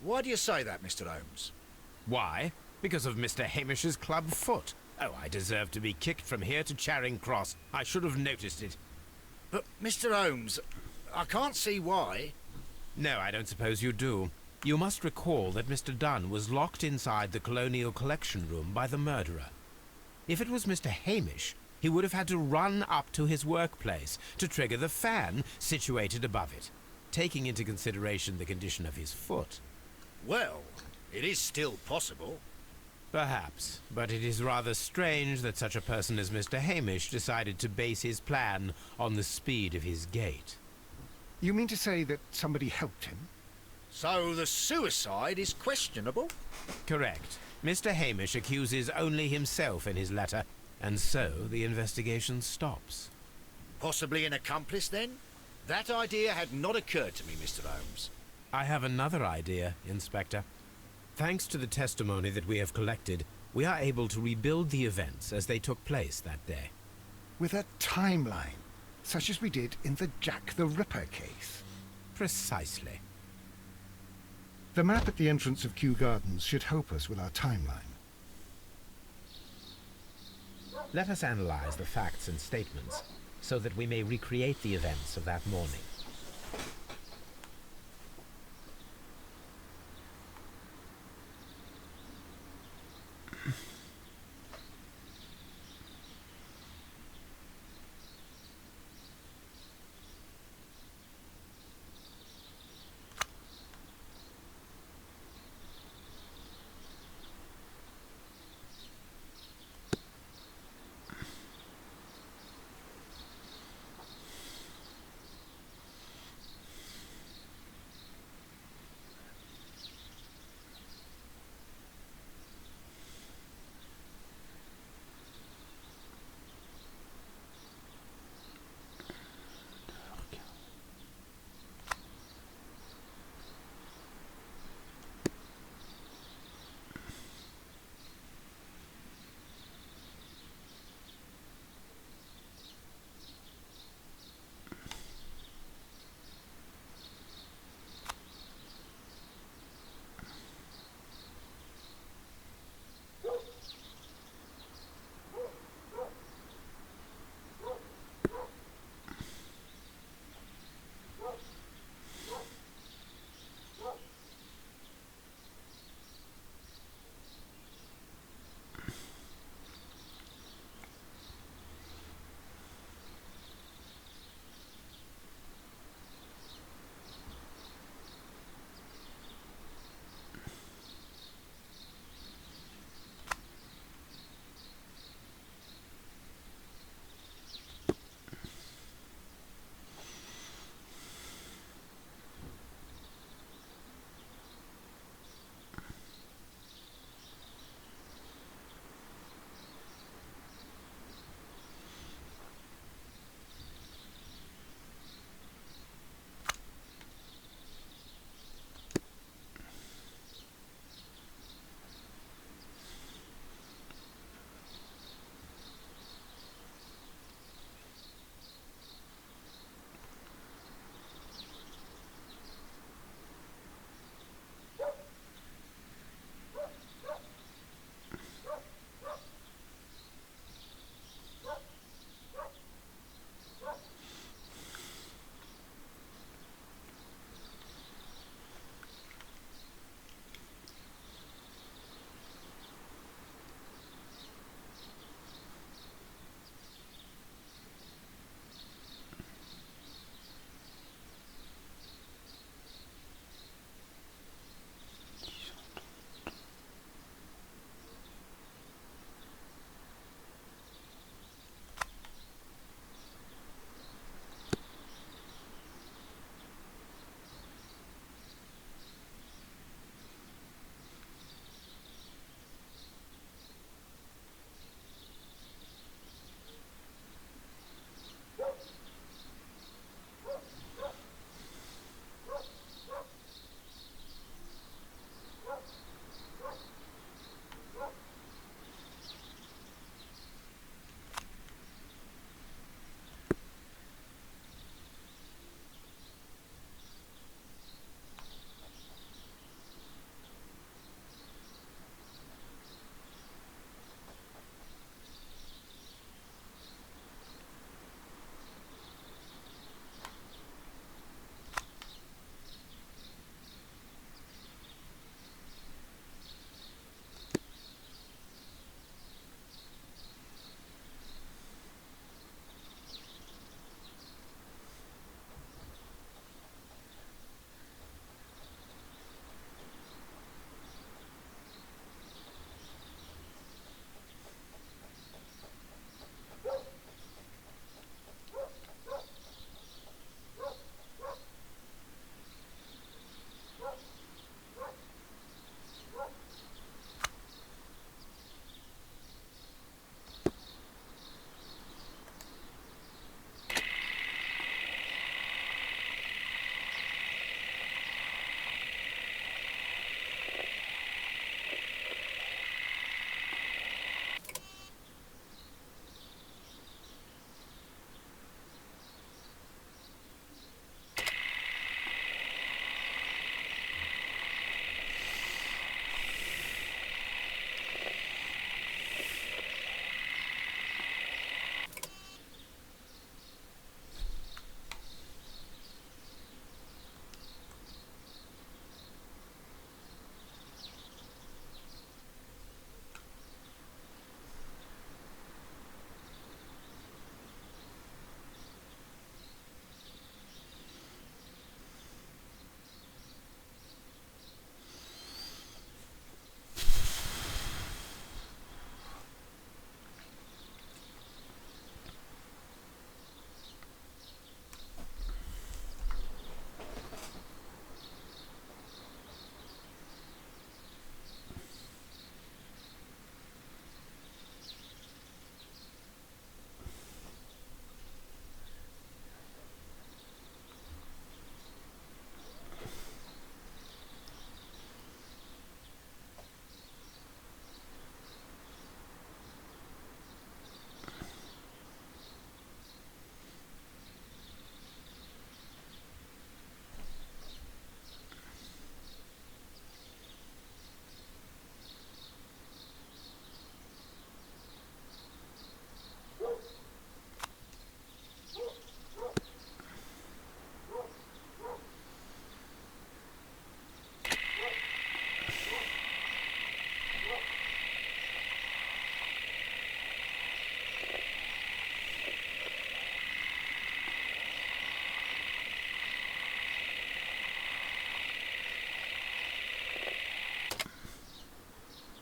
S12: Why do you say that, Mr. Holmes?
S2: Why? Because of Mr. Hamish's club foot. Oh, I deserve to be kicked from here to Charing Cross. I should have noticed it.
S12: But, Mr. Holmes, I can't see why.
S2: No, I don't suppose you do. You must recall that Mr. Dunn was locked inside the Colonial Collection Room by the murderer. If it was Mr. Hamish, he would have had to run up to his workplace to trigger the fan situated above it, taking into consideration the condition of his foot.
S12: Well, it is still possible.
S2: Perhaps, but it is rather strange that such a person as Mr. Hamish decided to base his plan on the speed of his gait.
S8: You mean to say that somebody helped him?
S12: So the suicide is questionable?
S2: Correct. Mr. Hamish accuses only himself in his letter, and so the investigation stops.
S12: Possibly an accomplice, then? That idea had not occurred to me, Mr. Holmes.
S2: I have another idea, Inspector. Thanks to the testimony that we have collected, we are able to rebuild the events as they took place that day.
S8: With a timeline, such as we did in the Jack the Ripper case.
S2: Precisely.
S8: The map at the entrance of Kew Gardens should help us with our timeline.
S2: Let us analyze the facts and statements so that we may recreate the events of that morning.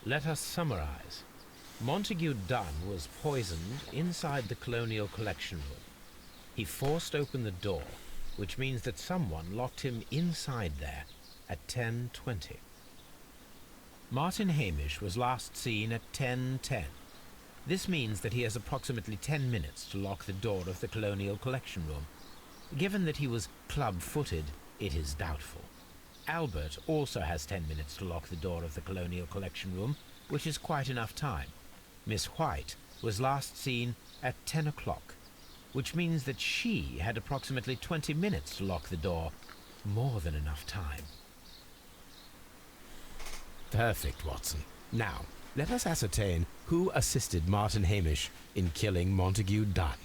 S2: Let us summarize. Montague Dunn was poisoned inside the Colonial Collection Room. He forced open the door, which means that someone locked him inside there at 10:20. Martin Hamish was last seen at 10:10. This means that he has approximately 10 minutes to lock the door of the Colonial Collection Room. Given that he was club-footed, it is doubtful. Albert also has 10 minutes to lock the door of the Colonial Collection Room, which is quite enough time. Miss White was last seen at 10 o'clock, which means that she had approximately 20 minutes to lock the door. More than enough time. Perfect, Watson. Now, let us ascertain who assisted Martin Hamish in killing Montague Dunn.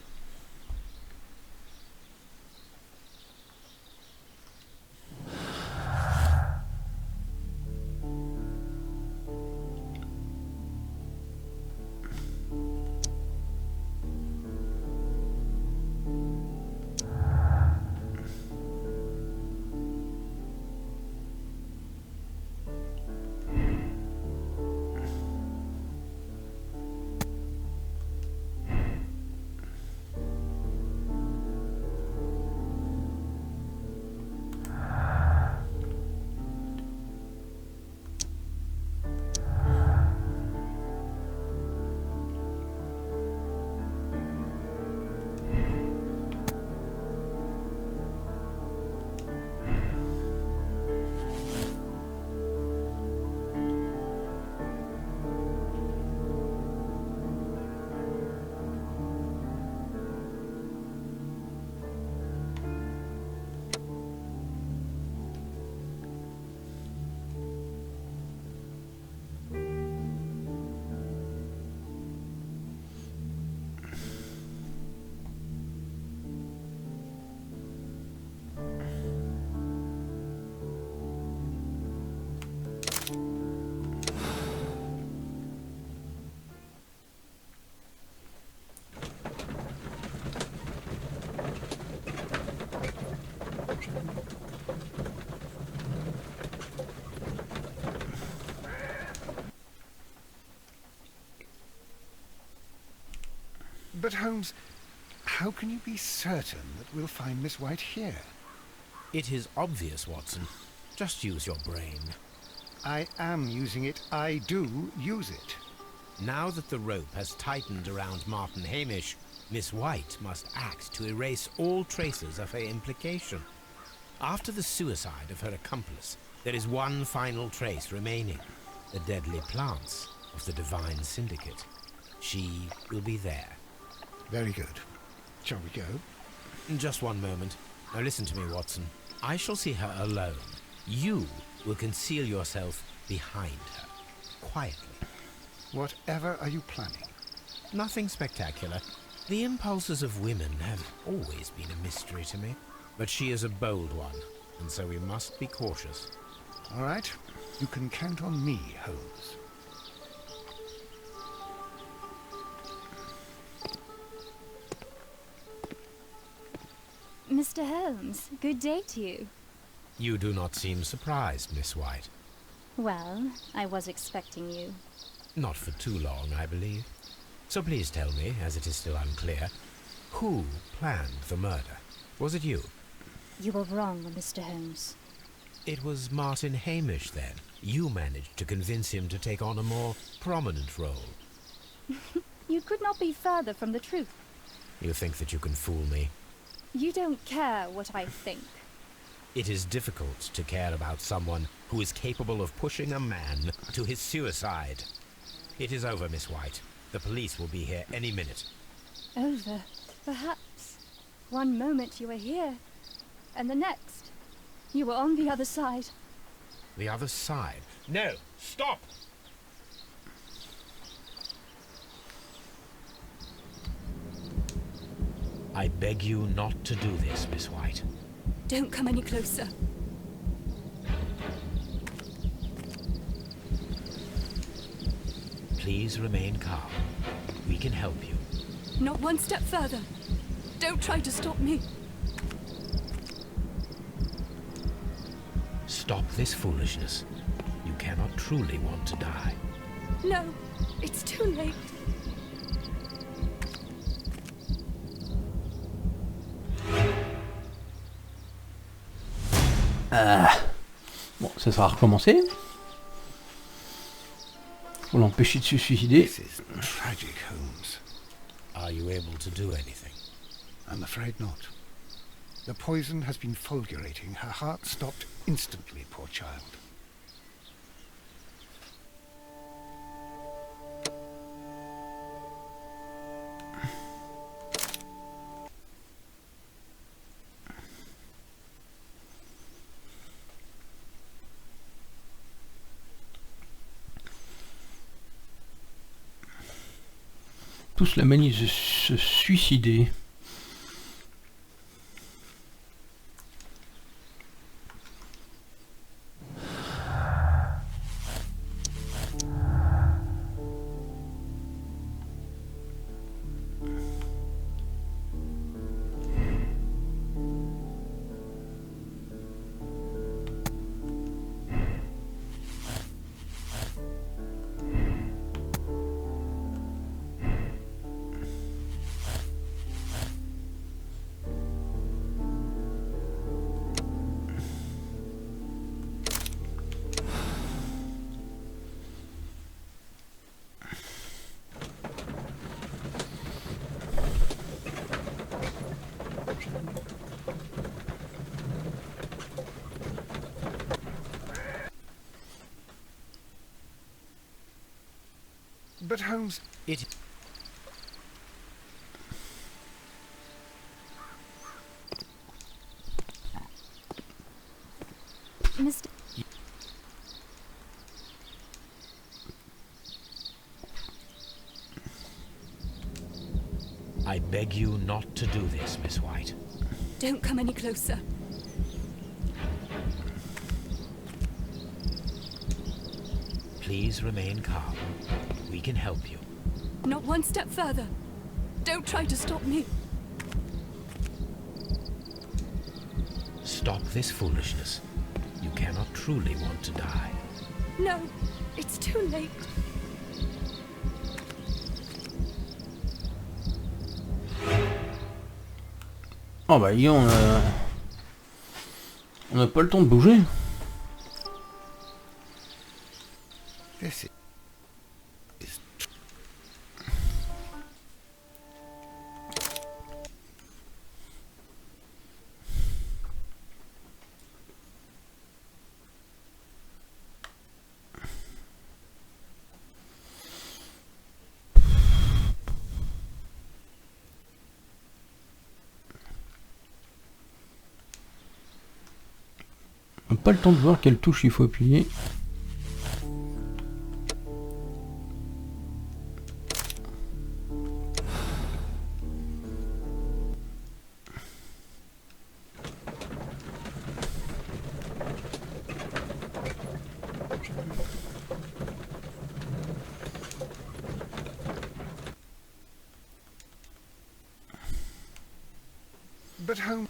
S8: But Holmes, how can you be certain that we'll find Miss White here?
S2: It is obvious, Watson. Just use your brain.
S8: I am using it. I do use it.
S2: Now that the rope has tightened around Martin Hamish, Miss White must act to erase all traces of her implication. After the suicide of her accomplice, there is one final trace remaining: the deadly plants of the Divine Syndicate. She will be there.
S8: Very good. Shall we go?
S2: Just one moment. Now listen to me, Watson. I shall see her alone. You will conceal yourself behind her, quietly.
S8: Whatever are you planning?
S2: Nothing spectacular. The impulses of women have always been a mystery to me. But she is a bold one, and so we must be cautious.
S8: All right. You can count on me, Holmes.
S7: Mr. Holmes, good day to you.
S2: You do not seem surprised, Miss White.
S7: Well, I was expecting you.
S2: Not for too long, I believe. So please tell me, as it is still unclear, who planned the murder? Was it you?
S7: You were wrong, Mr. Holmes.
S2: It was Martin Hamish, then. You managed to convince him to take on a more prominent role.
S7: You could not be further from the truth.
S2: You think that you can fool me?
S7: You don't care what I think.
S2: It is difficult to care about someone who is capable of pushing a man to his suicide. It is over, Miss White. The police will be here any minute.
S7: Over, perhaps. One moment you were here, and the next, you were on the other side.
S2: The other side? No! Stop! I beg you not to do this, Miss White.
S11: Don't come any closer.
S2: Please remain calm. We can help you.
S11: Not one step further. Don't try to stop me.
S2: Stop this foolishness. You cannot truly want to die.
S11: No, it's too late.
S1: Bon, ça sera recommencé. Faut l'empêcher de se suicider.
S8: This is tragic, Holmes.
S2: Are you able to do anything?
S8: I'm afraid not. The poison has been fulgurating. Her heart stopped instantly, poor child.
S1: Tous la manie de se suicider.
S8: But Holmes...
S2: It...
S7: Mr.
S2: I beg you not to do this, Miss White.
S11: Don't come any closer.
S2: Please remain calm. We can help you.
S11: Not one step further. Don't try to stop me.
S2: Stop this foolishness. You cannot truly want to die.
S11: No, it's too late.
S1: Oh bah on n'a pas le temps de bouger.
S8: This is...
S1: On n'a pas le temps de voir quelle touche il faut appuyer.
S8: But Holmes...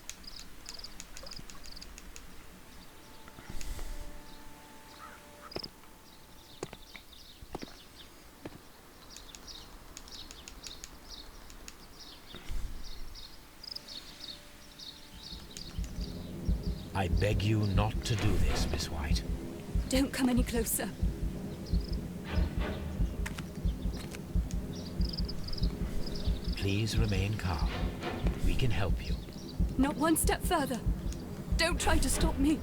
S2: I beg you not to do this, Miss White.
S11: Don't come any closer.
S2: Please remain calm. We can help you.
S11: Not one step further. Don't try to stop me.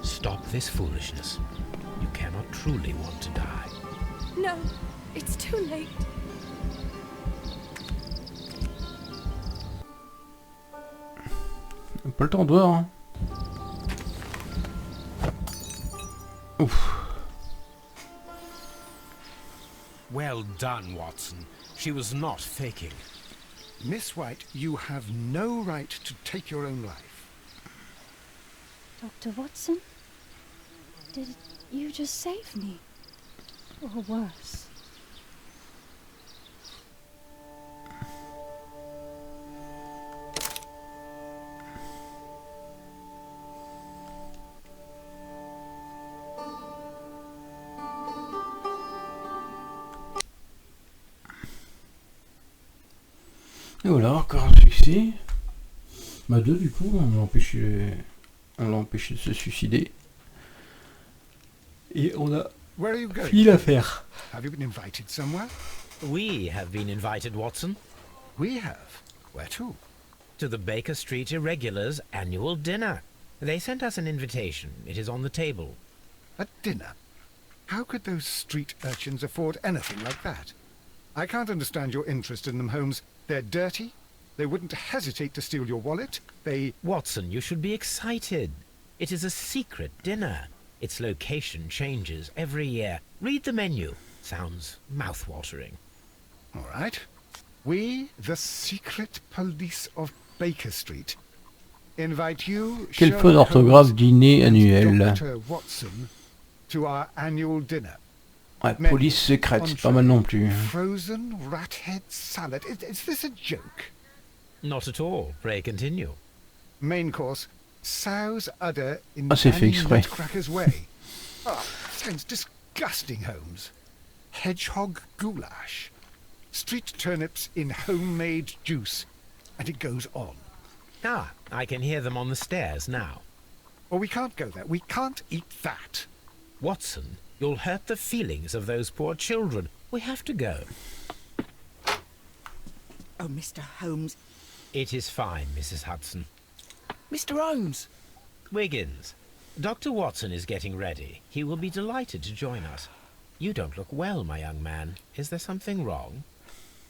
S2: Stop this foolishness. You cannot truly want to die.
S11: No, it's too late.
S1: On n'a pas le temps de voir. Hein. Ouf.
S2: Well done, Watson. She was not faking.
S8: Miss White, you have no right to take your own life.
S7: Dr. Watson? Did you just save me? Or worse?
S1: Et voilà, encore un succès. Bah 2 du coup, on l'a empêché de se suicider. Et on a
S8: Where are you going?
S1: fini l'affaire.
S8: Have you been invited somewhere?
S2: We have been invited, Watson,
S8: We have. Where to?
S2: to the Baker Street Irregulars' annual dinner. They sent us an invitation. It is on the table.
S8: A dinner? How could those street urchins afford anything like that? I can't understand your interest in them, Holmes. They're dirty. They wouldn't hesitate to steal your wallet. They...
S2: Watson, you should be excited. It is a secret dinner. Its location changes every year. Read the menu. Sounds mouth-watering.
S8: All right. We, the secret police of Baker Street, invite you,
S1: Quelle
S8: Sherlock
S1: faute d'orthographe,
S8: Holmes,
S1: dîner
S8: and
S1: annuel.
S8: Dr. Watson, to our annual dinner.
S1: Ouais,
S8: Menu,
S1: police secrète, c'est pas
S8: entree,
S1: mal non plus.
S8: Frozen rat head salad. Is this a joke?
S2: Not at all. Pray continue.
S8: Main course, sow's udder in
S1: Ah, c'est fait
S8: Danny
S1: exprès.
S8: Nutcracker's way. Ah, sounds disgusting, Holmes. Hedgehog goulash. Street turnips in homemade juice. And it goes on.
S2: Ah, I can hear them on the stairs now.
S8: Well, we can't go there. We can't eat that.
S2: Watson, you'll hurt the feelings of those poor children. We have to go.
S13: Oh, Mr. Holmes.
S2: It is fine, Mrs. Hudson.
S13: Mr. Holmes!
S2: Wiggins, Dr. Watson is getting ready. He will be delighted to join us. You don't look well, my young man. Is there something wrong?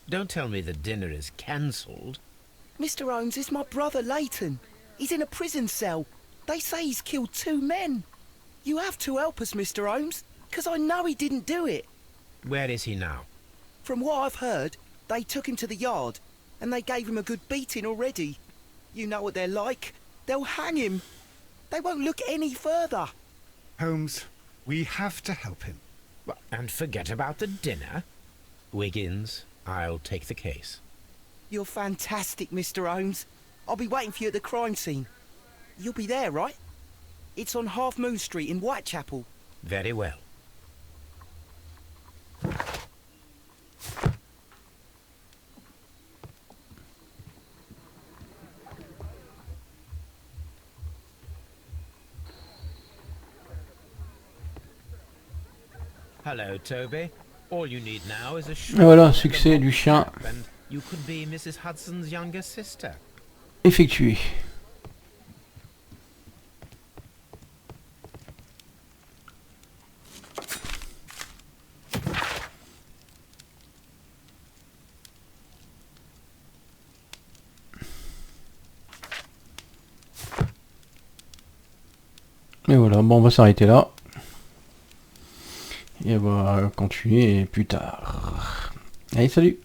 S2: Don't tell me the dinner is cancelled.
S13: Mr. Holmes is my brother Leighton. He's in a prison cell. They say he's killed 2 men. You have to help us, Mr. Holmes, because I know he didn't do it.
S2: Where is he now?
S13: From what I've heard, they took him to the yard, and they gave him a good beating already. You know what they're like. They'll hang him. They won't look any further.
S8: Holmes, we have to help him.
S2: And forget about the dinner? Wiggins, I'll take the case.
S13: You're fantastic, Mr. Holmes. I'll be waiting for you at the crime scene. You'll be there, right? It's on Half Moon Street in Whitechapel.
S2: Very well. Hello, Toby. All you need now is a
S1: Et voilà, succès du chien
S2: and you could be Mrs. Hudson's younger sister.
S1: effectué. Et voilà, bon, on va s'arrêter là. Et on va continuer plus tard. Allez, salut!